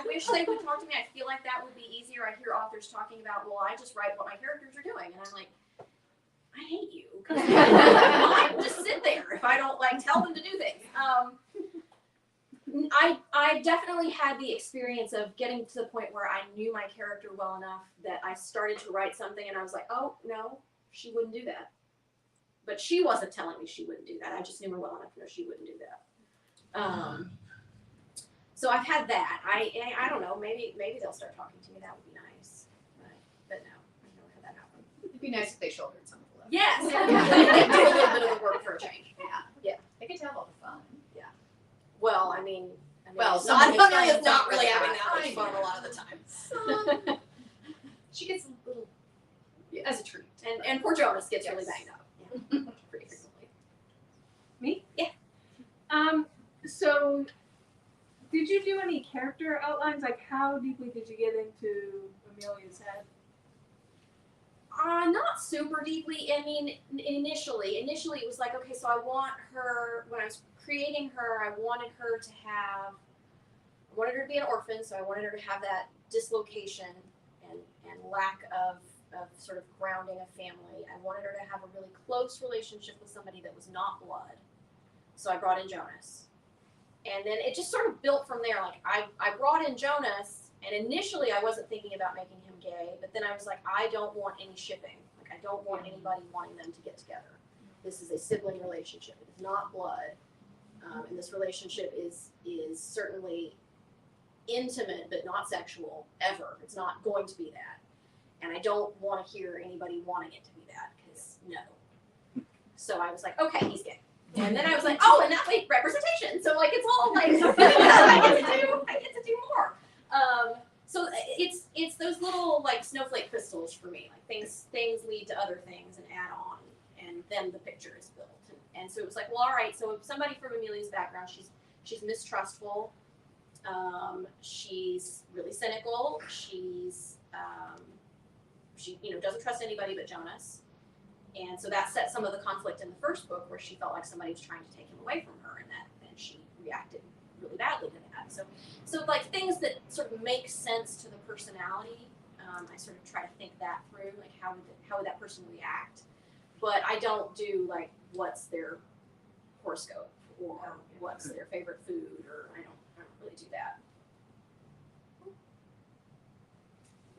S4: wish they would talk to me. I feel like that would be easier. I hear authors talking about, well, I just write what my characters are doing. And I'm like, I hate you. I just sit there if I don't tell them to do things. I definitely had the experience of getting to the point where I knew my character well enough that I started to write something and I was like, oh, no, she wouldn't do that. But she wasn't telling me she wouldn't do that. I just knew her well enough to know she wouldn't do that. So I've had that. I don't know, maybe they'll start talking to me. That would be nice. But no, I've never had that happen.
S3: It'd be nice if they shouldered some of the load.
S4: Yes, do a little bit of the work for a change.
S3: Yeah. They could have all the fun.
S4: Well, I mean,
S3: Well,
S4: Amelia's not really having that much fun a lot of the time.
S3: She gets a little, as a treat.
S4: And poor Jonas gets really banged up. Yeah. Pretty frequently.
S5: Me?
S4: Yeah.
S5: So, did you do any character outlines? Like, how deeply did you get into Amelia's head?
S4: Not super deeply. I mean, initially it was like, okay, so I want her, when I was creating her, I wanted her to be an orphan, so I wanted her to have that dislocation and lack of sort of grounding a family. I wanted her to have a really close relationship with somebody that was not blood. So I brought in Jonas. And then it just sort of built from there. Like, I brought in Jonas, and initially I wasn't thinking about making him gay, but then I was like, I don't want any shipping. Like, I don't want anybody wanting them to get together. This is a sibling relationship. It is not blood. And this relationship is certainly intimate, but not sexual, ever. It's not going to be that. And I don't want to hear anybody wanting it to be that, because no. So I was like, okay, he's gay. And then I was like, oh, and that's like representation. So like, it's all like, I get to do more. So it's those little like snowflake crystals for me. Like things lead to other things and add on, and then the picture is built. And so it was like, well, all right. So if somebody from Amelia's background, she's mistrustful. She's really cynical. She doesn't trust anybody but Jonas. And so that set some of the conflict in the first book, where she felt like somebody was trying to take him away from her, and she reacted really badly to that. So like things that sort of make sense to the personality, I sort of try to think that through, like how would that person react. But I don't do like what's their horoscope or what's their favorite food, or I don't really do that.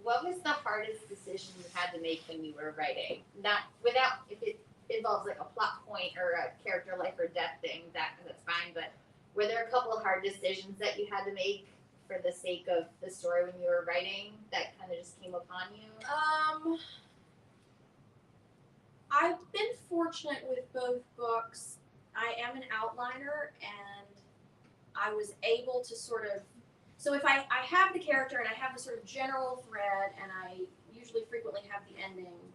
S8: What was the hardest decision you had to make when you were writing? Not without, if it involves like a plot point or a character life or death thing, that's fine. But were there a couple of hard decisions that you had to make for the sake of the story when you were writing that kind of just came upon you?
S4: I've been fortunate with both books. I am an outliner, and I was able to sort of, so if I have the character and I have the sort of general thread, and I usually frequently have the ending,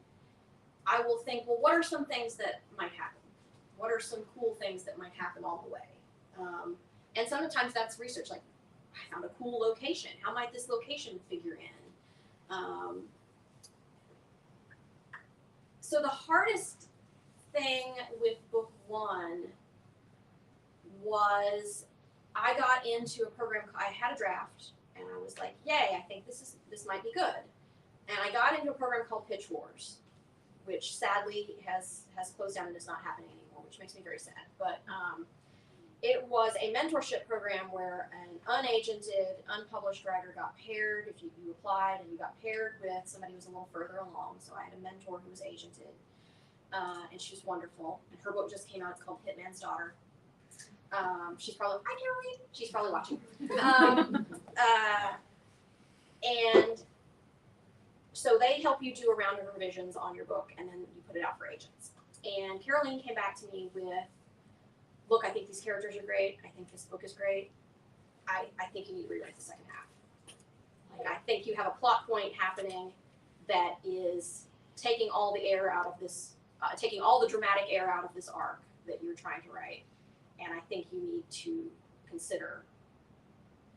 S4: I will think, well, what are some things that might happen? What are some cool things that might happen all the way? And sometimes that's research, like, I found a cool location. How might this location figure in? So the hardest thing with book one was I got into a program, I had a draft, and I was like, yay, I think this might be good. And I got into a program called Pitch Wars, which sadly has closed down and is not happening anymore, which makes me very sad. But it was a mentorship program where an unagented, unpublished writer got paired. If you applied and you got paired with somebody who was a little further along. So I had a mentor who was agented, and she was wonderful. And her book just came out. It's called Hitman's Daughter. She's probably, hi Caroline, she's probably watching. And so they help you do a round of revisions on your book, and then you put it out for agents. And Caroline came back to me with, look, I think these characters are great. I think this book is great. I think you need to rewrite the second half. Like, I think you have a plot point happening that is taking all the air out of this, taking all the dramatic air out of this arc that you're trying to write. And I think you need to consider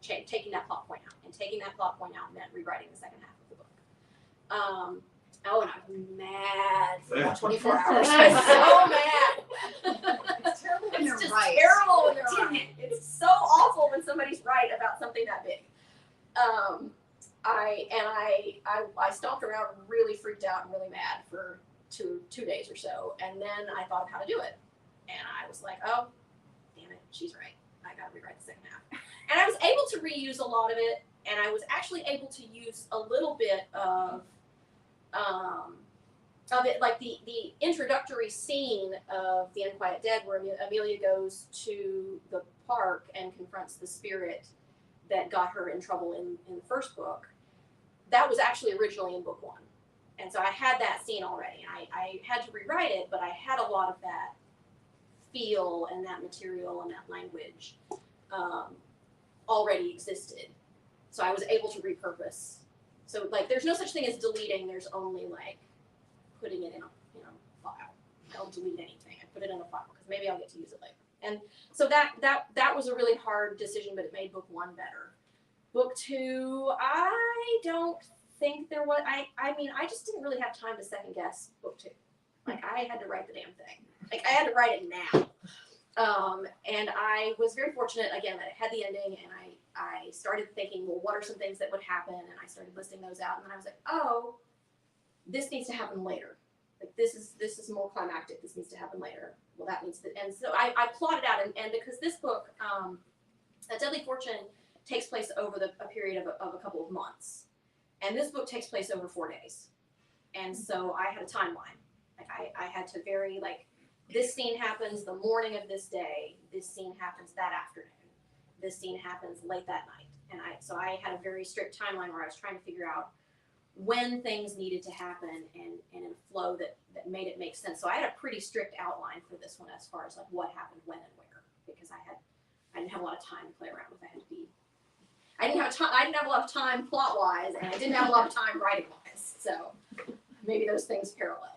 S4: taking that plot point out. And taking that plot point out meant rewriting the second half of the book. And I was mad for about 24 hours. I was so mad.
S3: It's terrible when
S4: It's
S3: they're
S4: just
S3: right.
S4: terrible when they're right. It's so awful when somebody's right about something that big. I stomped around, really freaked out and really mad for two days or so, and then I thought of how to do it, and I was like, oh, damn it, she's right. I gotta rewrite the second half. And I was able to reuse a lot of it, and I was actually able to use a little bit of it, like the introductory scene of The Unquiet Dead, where Amelia goes to the park and confronts the spirit that got her in trouble in the first book. That was actually originally in book 1. And so I had that scene already, and I had to rewrite it, but I had a lot of that feel and that material and that language already existed. So I was able to repurpose. So like, there's no such thing as deleting. There's only like putting it in a file. I don't delete anything. I put it in a file because maybe I'll get to use it later. And so that was a really hard decision, but it made book 1 better. Book 2, I don't think there was. I mean, I just didn't really have time to second guess book 2. Like, I had to write the damn thing. Like, I had to write it now. And I was very fortunate, again, that it had the ending, and I started thinking, well, what are some things that would happen? And I started listing those out, and then I was like, oh, this needs to happen later. Like, this is more climactic. This needs to happen later. Well, that means that, and so I plotted out, and because this book, A Deadly Fortune, takes place over a period of a couple of months. And this book takes place over 4 days. And so I had a timeline. Like, I had to vary, like, this scene happens the morning of this day. This scene happens that afternoon. This scene happens late that night. And so I had a very strict timeline where I was trying to figure out when things needed to happen and in a flow that made it make sense. So I had a pretty strict outline for this one as far as like what happened when and where, because I didn't have a lot of time to play around with. I didn't have a lot of time plot wise, and I didn't have a lot of time writing wise. So maybe those things paralleled.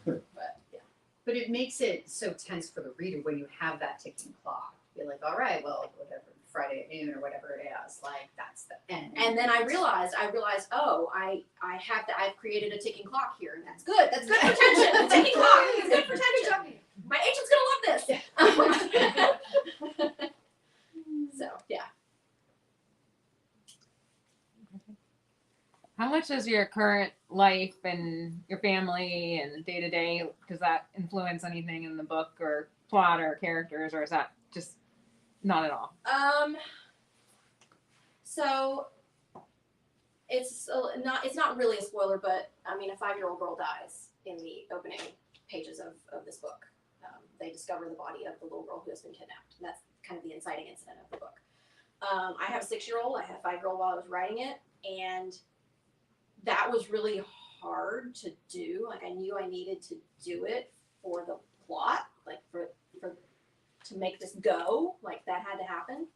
S4: But yeah.
S3: But it makes it so tense for the reader when you have that ticking clock. You're like, all right, well, whatever, Friday at noon or whatever it is, like that's the end.
S4: And then I realized, oh, I've created a ticking clock here, and that's good. That's good for tension. The ticking clock is good for tension. My agent's gonna love this. So yeah.
S9: How much does your current life and your family and day to day, does that influence anything in the book or plot or characters, or is that just not at all?
S4: So it's not really a spoiler, but I mean, a 5-year-old girl dies in the opening pages of this book. They discover the body of the little girl who has been kidnapped. And that's kind of the inciting incident of the book. I have a 6-year-old. I had a 5-year-old while I was writing it, and that was really hard to do. Like, I knew I needed to do it for the plot, like for to make this go. Like, that had to happen.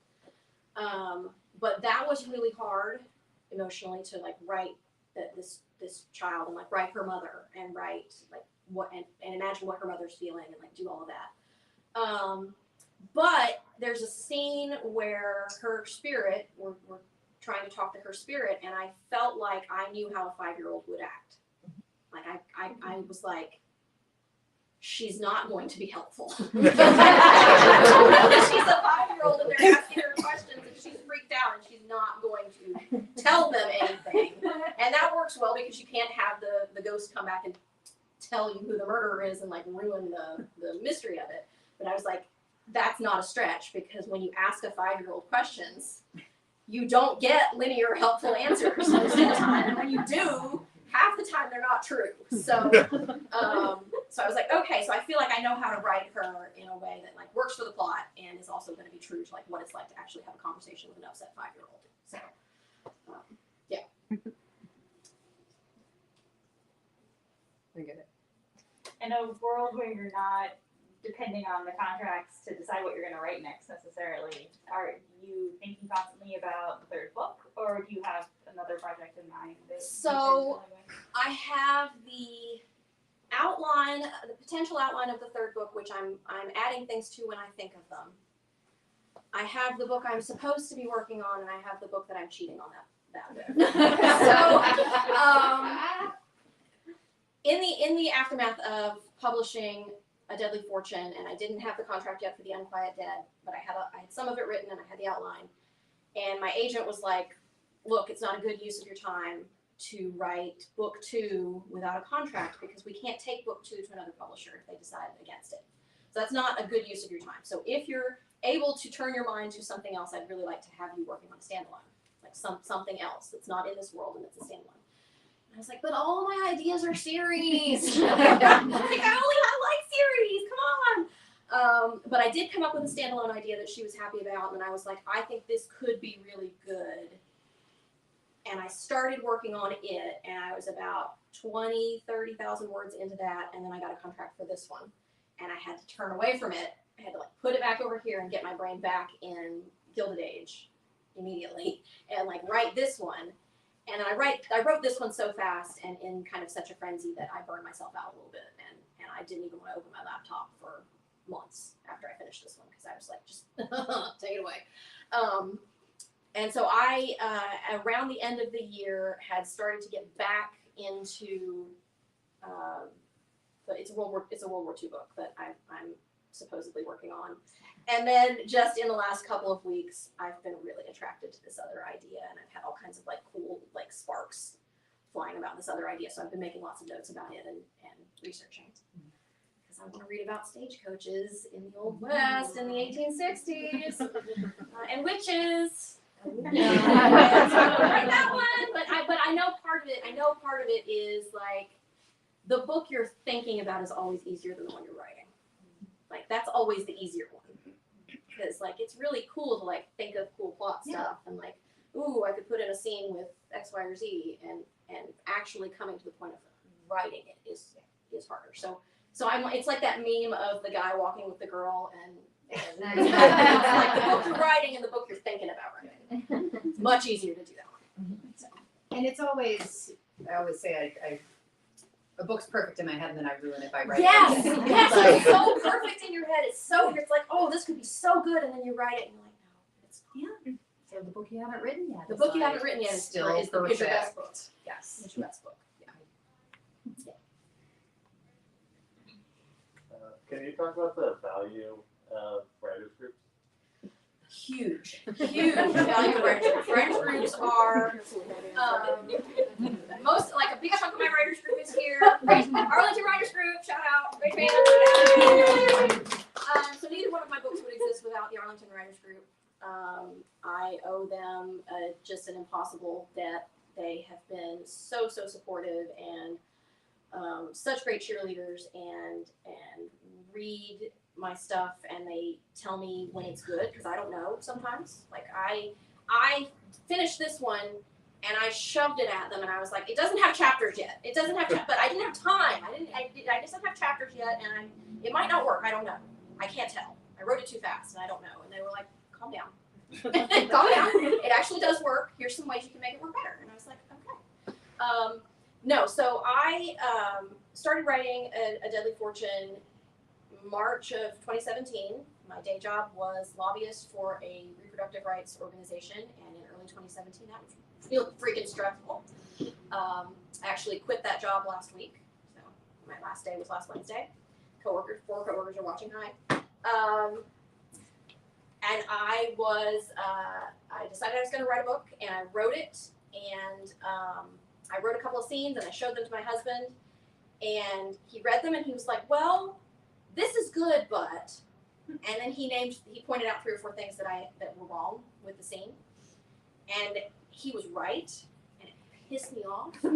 S4: But that was really hard emotionally to like write this child and like write her mother and write like what and imagine what her mother's feeling and like do all of that. But there's a scene where her spirit, we're trying to talk to her spirit, and I felt like I knew how a 5-year-old would act. Like I was like, she's not going to be helpful. She's a 5-year-old and they're asking her questions and she's freaked out and she's not going to tell them anything. And that works well because you can't have the ghost come back and tell you who the murderer is and like ruin the mystery of it. But I was like, that's not a stretch, because when you ask a 5-year-old questions, you don't get linear helpful answers most of the time. And when you do, half the time they're not true. So so I was like, okay, so I feel like I know how to write her in a way that like works for the plot and is also going to be true to like what it's like to actually have a conversation with an upset 5-year-old. So yeah.
S9: I get it.
S10: In a world where you're not depending on the contracts to decide what you're going to write next necessarily, are you thinking constantly about the third book, or do you have another project in mind?
S4: So I have the outline, the potential outline of the third book, which I'm adding things to when I think of them. I have the book I'm supposed to be working on, and I have the book that I'm cheating on that. So in the aftermath of publishing A Deadly Fortune, and I didn't have the contract yet for The Unquiet Dead, but I had some of it written and I had the outline. And my agent was like, look, it's not a good use of your time to write book 2 without a contract, because we can't take book 2 to another publisher if they decide against it. So that's not a good use of your time. So if you're able to turn your mind to something else, I'd really like to have you working on a standalone, like something else that's not in this world and it's a standalone. And I was like, but all of my ideas are series. Like, I like series, come on. But I did come up with a standalone idea that she was happy about, and I was like, I think this could be really good. And I started working on it, and I was about 30,000 words into that, and then I got a contract for this one. And I had to turn away from it. I had to like put it back over here and get my brain back in Gilded Age immediately and like write this one. And I wrote this one so fast and in kind of such a frenzy that I burned myself out a little bit, and I didn't even want to open my laptop for months after I finished this one because I was like, just take it away. And so I, around the end of the year, had started to get back into it's a World War II book that I'm supposedly working on. And then just in the last couple of weeks, I've been really attracted to this other idea, and I've had all kinds of like cool like sparks flying about this other idea. So I've been making lots of notes about it and researching. Because I want to read about stagecoaches in the Old West in the 1860s and witches. Yeah, so I'll write that one, but I know part of it. I know part of it is like the book you're thinking about is always easier than the one you're writing. Like that's always the easier one because like it's really cool to like think of cool plot stuff and like, ooh, I could put in a scene with X, Y, or Z, and actually coming to the point of writing it is harder. So it's like that meme of the guy walking with the girl and it's like the book you're writing and the book you're thinking about writing. It's much easier to do that one. So.
S3: And it's always, I always say a book's perfect in my head and then I ruin it by writing
S4: yes,
S3: it.
S4: Yes, it's so perfect in your head. It's like, oh, this could be so good, and then you write it and you're like, no, it's
S3: So the book you haven't written yet.
S4: the book you haven't written yet is
S3: still
S4: your best book.
S3: Yes.
S4: It's your best book.
S7: Can you talk about the value of writers groups?
S4: Huge value of writers groups. Writers groups are most, like a big chunk of my writers group is here. Arlington Writers Group, shout out, great fan. So neither one of my books would exist without the Arlington Writers Group. I owe them just an impossible debt. They have been so supportive and such great cheerleaders and read my stuff and they tell me when it's good because I don't know sometimes. Like I finished this one and I shoved it at them and I was like, it doesn't have chapters yet. It doesn't have but I didn't have time. I just don't have chapters yet and it might not work. I don't know. I can't tell. I wrote it too fast and I don't know. And they were like, calm down. Calm down. It actually does work. Here's some ways you can make it work better. And I was like, okay. No, so I started writing a Deadly Fortune March of 2017. My day job was lobbyist for a reproductive rights organization, and in early 2017, that was really freaking stressful. I actually quit that job last week, so my last day was last Wednesday. 4 coworkers are watching. Hi. And I decided I was going to write a book, and I wrote it, and I wrote a couple of scenes, and I showed them to my husband, and he read them, and he was like, well, this is good, but, and then he pointed out 3 or 4 things that were wrong with the scene, and he was right, and it pissed me off. He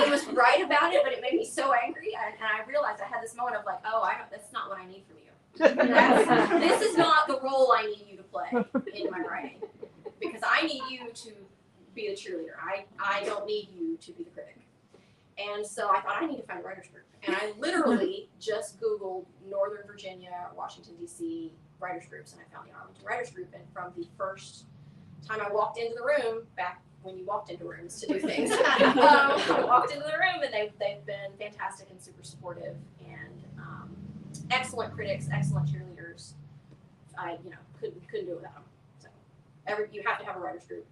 S4: was right about it, but it made me so angry, and I realized I had this moment of like, oh, that's not what I need from you. This is not the role I need you to play in my writing, because I need you to be the cheerleader. I don't need you to be the critic. And so I thought I need to find a writer's group. And I literally just Googled Northern Virginia, Washington, D.C. writers groups, and I found the Arlington Writers Group. And from the first time I walked into the room, back when you walked into rooms to do things, I walked into the room, and they've been fantastic and super supportive, and excellent critics, excellent cheerleaders. I couldn't do it without them. So you have to have a writers group.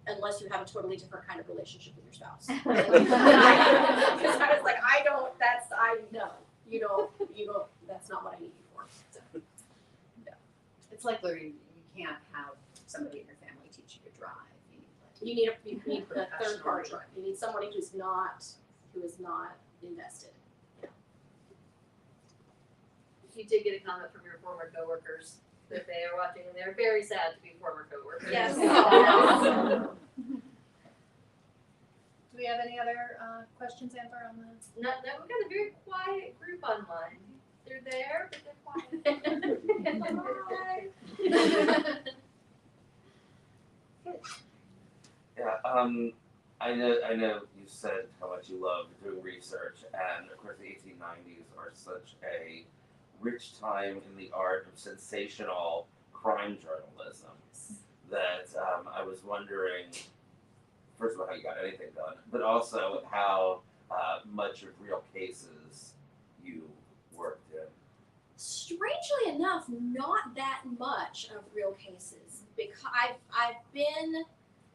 S4: Unless you have a totally different kind of relationship with your spouse. Because I was like, you don't, that's not what I need you for. So, yeah.
S3: It's like learning, you can't have somebody in your family teach you to drive.
S4: You need a third party. You need somebody who is not invested.
S1: you did get a comment from your former coworkers that they are watching, and they're very sad to be former coworkers.
S4: Yes.
S3: Do we have any other questions, Amber, on the?
S1: No, we've got a very quiet group online. They're there, but they're quiet.
S6: Yeah, I know you said how much you love doing research, and of course the 1890s are such a rich time in the art of sensational crime journalism that I was wondering, first of all, how you got anything done, but also how much of real cases you worked in.
S4: Strangely enough, not that much of real cases, because I've been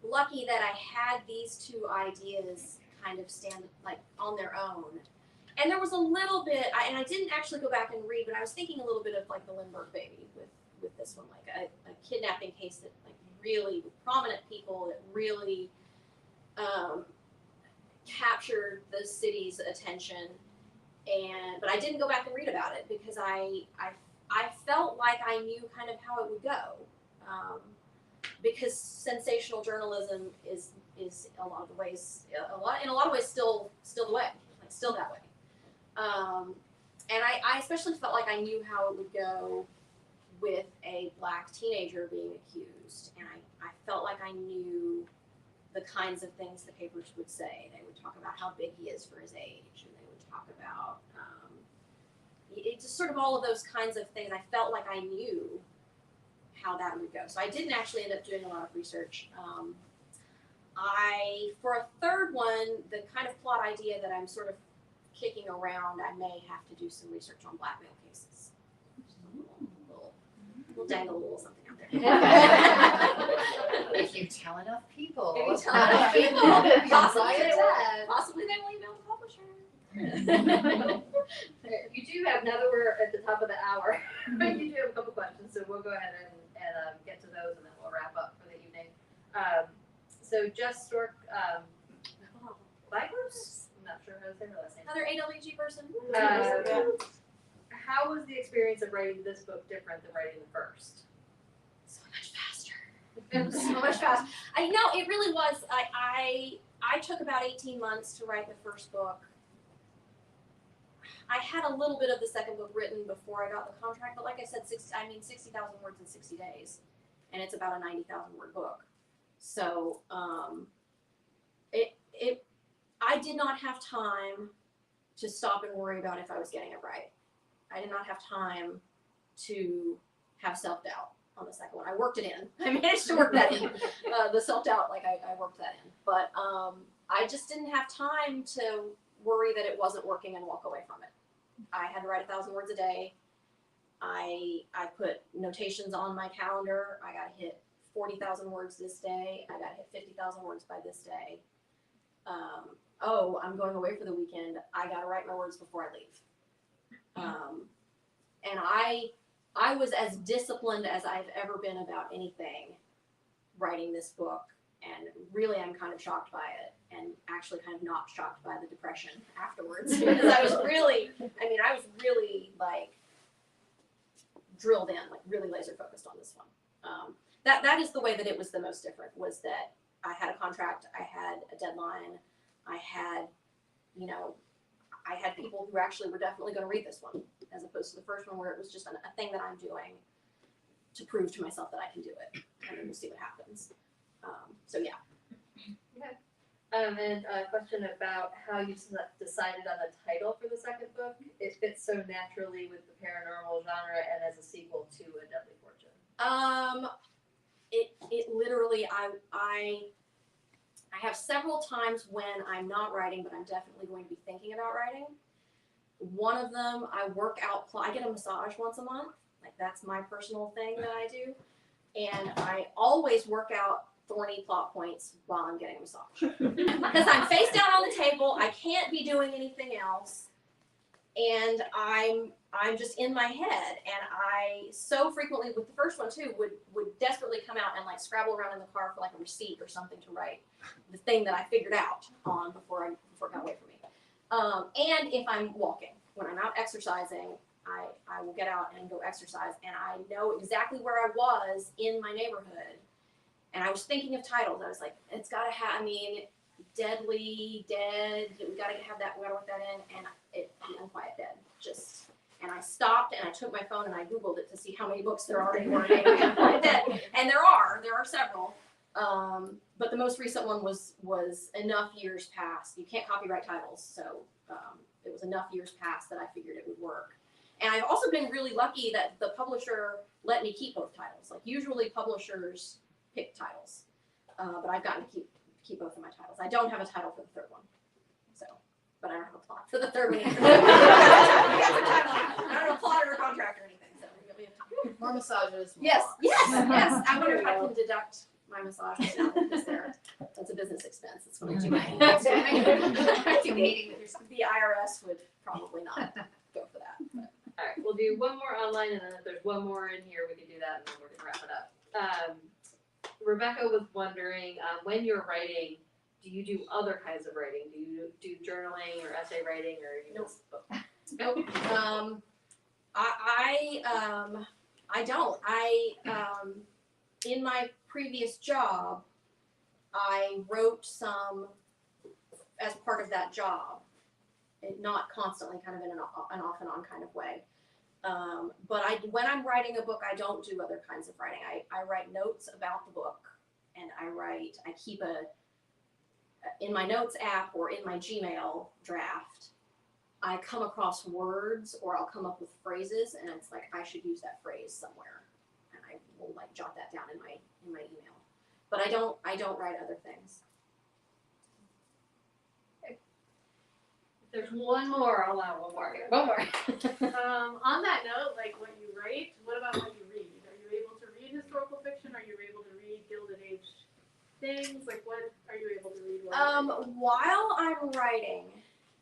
S4: lucky that I had these two ideas kind of stand like on their own. And there was a little bit, and I didn't actually go back and read, but I was thinking a little bit of like the Lindbergh baby with this one, like a kidnapping case that like really with prominent people that really captured the city's attention. But I didn't go back and read about it because I felt like I knew kind of how it would go. Because sensational journalism is in a lot of ways still the way, like still that way. And I especially felt like I knew how it would go with a black teenager being accused, and I felt like I knew the kinds of things the papers would say. They would talk about how big he is for his age, and they would talk about it just sort of all of those kinds of things. I felt like I knew how that would go. So I didn't actually end up doing a lot of research. For a third one, the kind of plot idea that I'm sort of kicking around, I may have to do some research on blackmail cases. Just we'll dangle a little something out there.
S3: If you tell enough people.
S4: If you tell enough people, possibly they will email the publisher.
S1: You do have, now that we're at the top of the hour, you do have a couple questions, so we'll go ahead and get to those, and then we'll wrap up for the evening. So Just Stork, Vipers? I'm not sure how to say her last name.
S4: Another AWG person.
S1: How was the experience of writing this book different than writing the first?
S4: So much faster. It was so much faster. I know it really was. I took about 18 months to write the first book. I had a little bit of the second book written before I got the contract, but like I said, 60,000 words in 60 days, and it's about a 90,000 word book. So I did not have time to stop and worry about if I was getting it right. I did not have time to have self-doubt on the second one. I worked it in. I managed to work that in. The self-doubt, like I worked that in. But I just didn't have time to worry that it wasn't working and walk away from it. I had to write 1,000 words a day. I put notations on my calendar. I got to hit 40,000 words this day. I got to hit 50,000 words by this day. I'm going away for the weekend. I got to write my words before I leave. And I was as disciplined as I've ever been about anything writing this book. And really, I'm kind of shocked by it, and actually kind of not shocked by the depression afterwards, because I was really like drilled in, like really laser focused on this one. That is the way that it was the most different, was that I had a contract, I had a deadline, I had people who actually were definitely going to read this one, as opposed to the first one where it was just a thing that I'm doing to prove to myself that I can do it, and then we'll see what happens. So yeah.
S1: Okay. And a question about how you decided on the title for the second book. It fits so naturally with the paranormal genre and as a sequel to A Deadly Fortune.
S4: It literally, I have several times when I'm not writing, but I'm definitely going to be thinking about writing. One of them, I get a massage once a month. Like, that's my personal thing that I do. And I always work out thorny plot points while I'm getting a massage. Because I'm face down on the table, I can't be doing anything else, and I'm just in my head, and I so frequently, with the first one too, would desperately come out and like scrabble around in the car for like a receipt or something to write the thing that I figured out on before it got away from me. And if I'm walking, when I'm out exercising, I will get out and go exercise, and I know exactly where I was in my neighborhood. And I was thinking of titles. I was like, it's gotta have, I mean, Deadly, Dead, we gotta have that, we gotta work that in, and The Unquiet Dead, just, and I stopped and I took my phone and I Googled it to see how many books there already were named The Unquiet Dead, and there are several, but the most recent one was enough years past, you can't copyright titles, so, it was enough years past that I figured it would work. And I've also been really lucky that the publisher let me keep both titles, like usually publishers pick titles, but I've gotten to keep both of my titles. I don't have a title for the third one, so, but I don't have a plot for the third one either. I don't have a plot or a contract or anything, so we have time.
S3: More massages.
S4: Yes. I wonder if I can deduct my massages now because that's a business expense. It's what I do. The IRS would probably not go for that. But.
S2: All right, we'll do one more online, and then if there's one more in here, we can do that, and then we're gonna wrap it up. Rebecca was wondering, when you're writing, do you do other kinds of writing? Do you do journaling or essay writing, or you just book?
S4: Nope. I don't. In my previous job, I wrote some as part of that job, not constantly, kind of in an off and on kind of way. But when I'm writing a book, I don't do other kinds of writing. I write notes about the book, and I keep in my notes app or in my Gmail draft, I come across words or I'll come up with phrases, and it's like, I should use that phrase somewhere. And I will like jot that down in my email. But I don't write other things.
S1: If there's one more, I'll allow one more.
S2: One more.
S5: On that note, like what you write, what about what you read? Are you able to read historical fiction? Are you able to read Gilded Age things? Like what are you able to read?
S4: While I'm writing,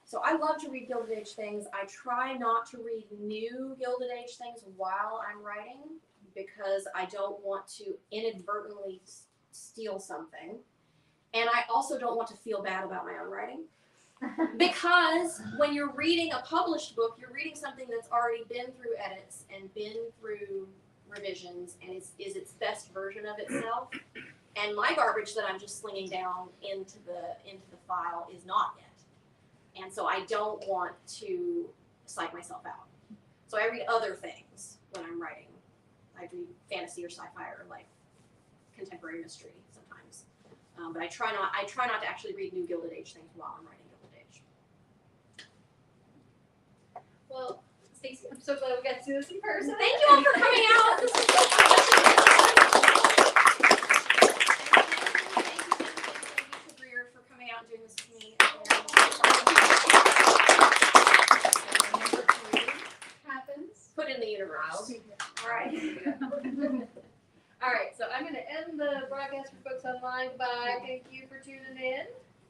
S4: so I love to read Gilded Age things. I try not to read new Gilded Age things while I'm writing because I don't want to inadvertently steal something. And I also don't want to feel bad about my own writing. Because when you're reading a published book, you're reading something that's already been through edits and been through revisions and is its best version of itself. And my garbage that I'm just slinging down into the file is not it. And so I don't want to psych myself out. So I read other things when I'm writing. I read fantasy or sci-fi or like contemporary mystery sometimes. But I try not to actually read new Gilded Age things while I'm writing Gilded Age.
S1: Well, Stacie, I'm so glad we got to do this in person.
S4: Thank you all for coming out. This was so fun. Thank you to Greer for coming out and doing this with me.
S1: Happens.
S4: Put in the universe. All right.
S1: All right, so I'm going to end the broadcast for folks online. Bye. Thank you for tuning in.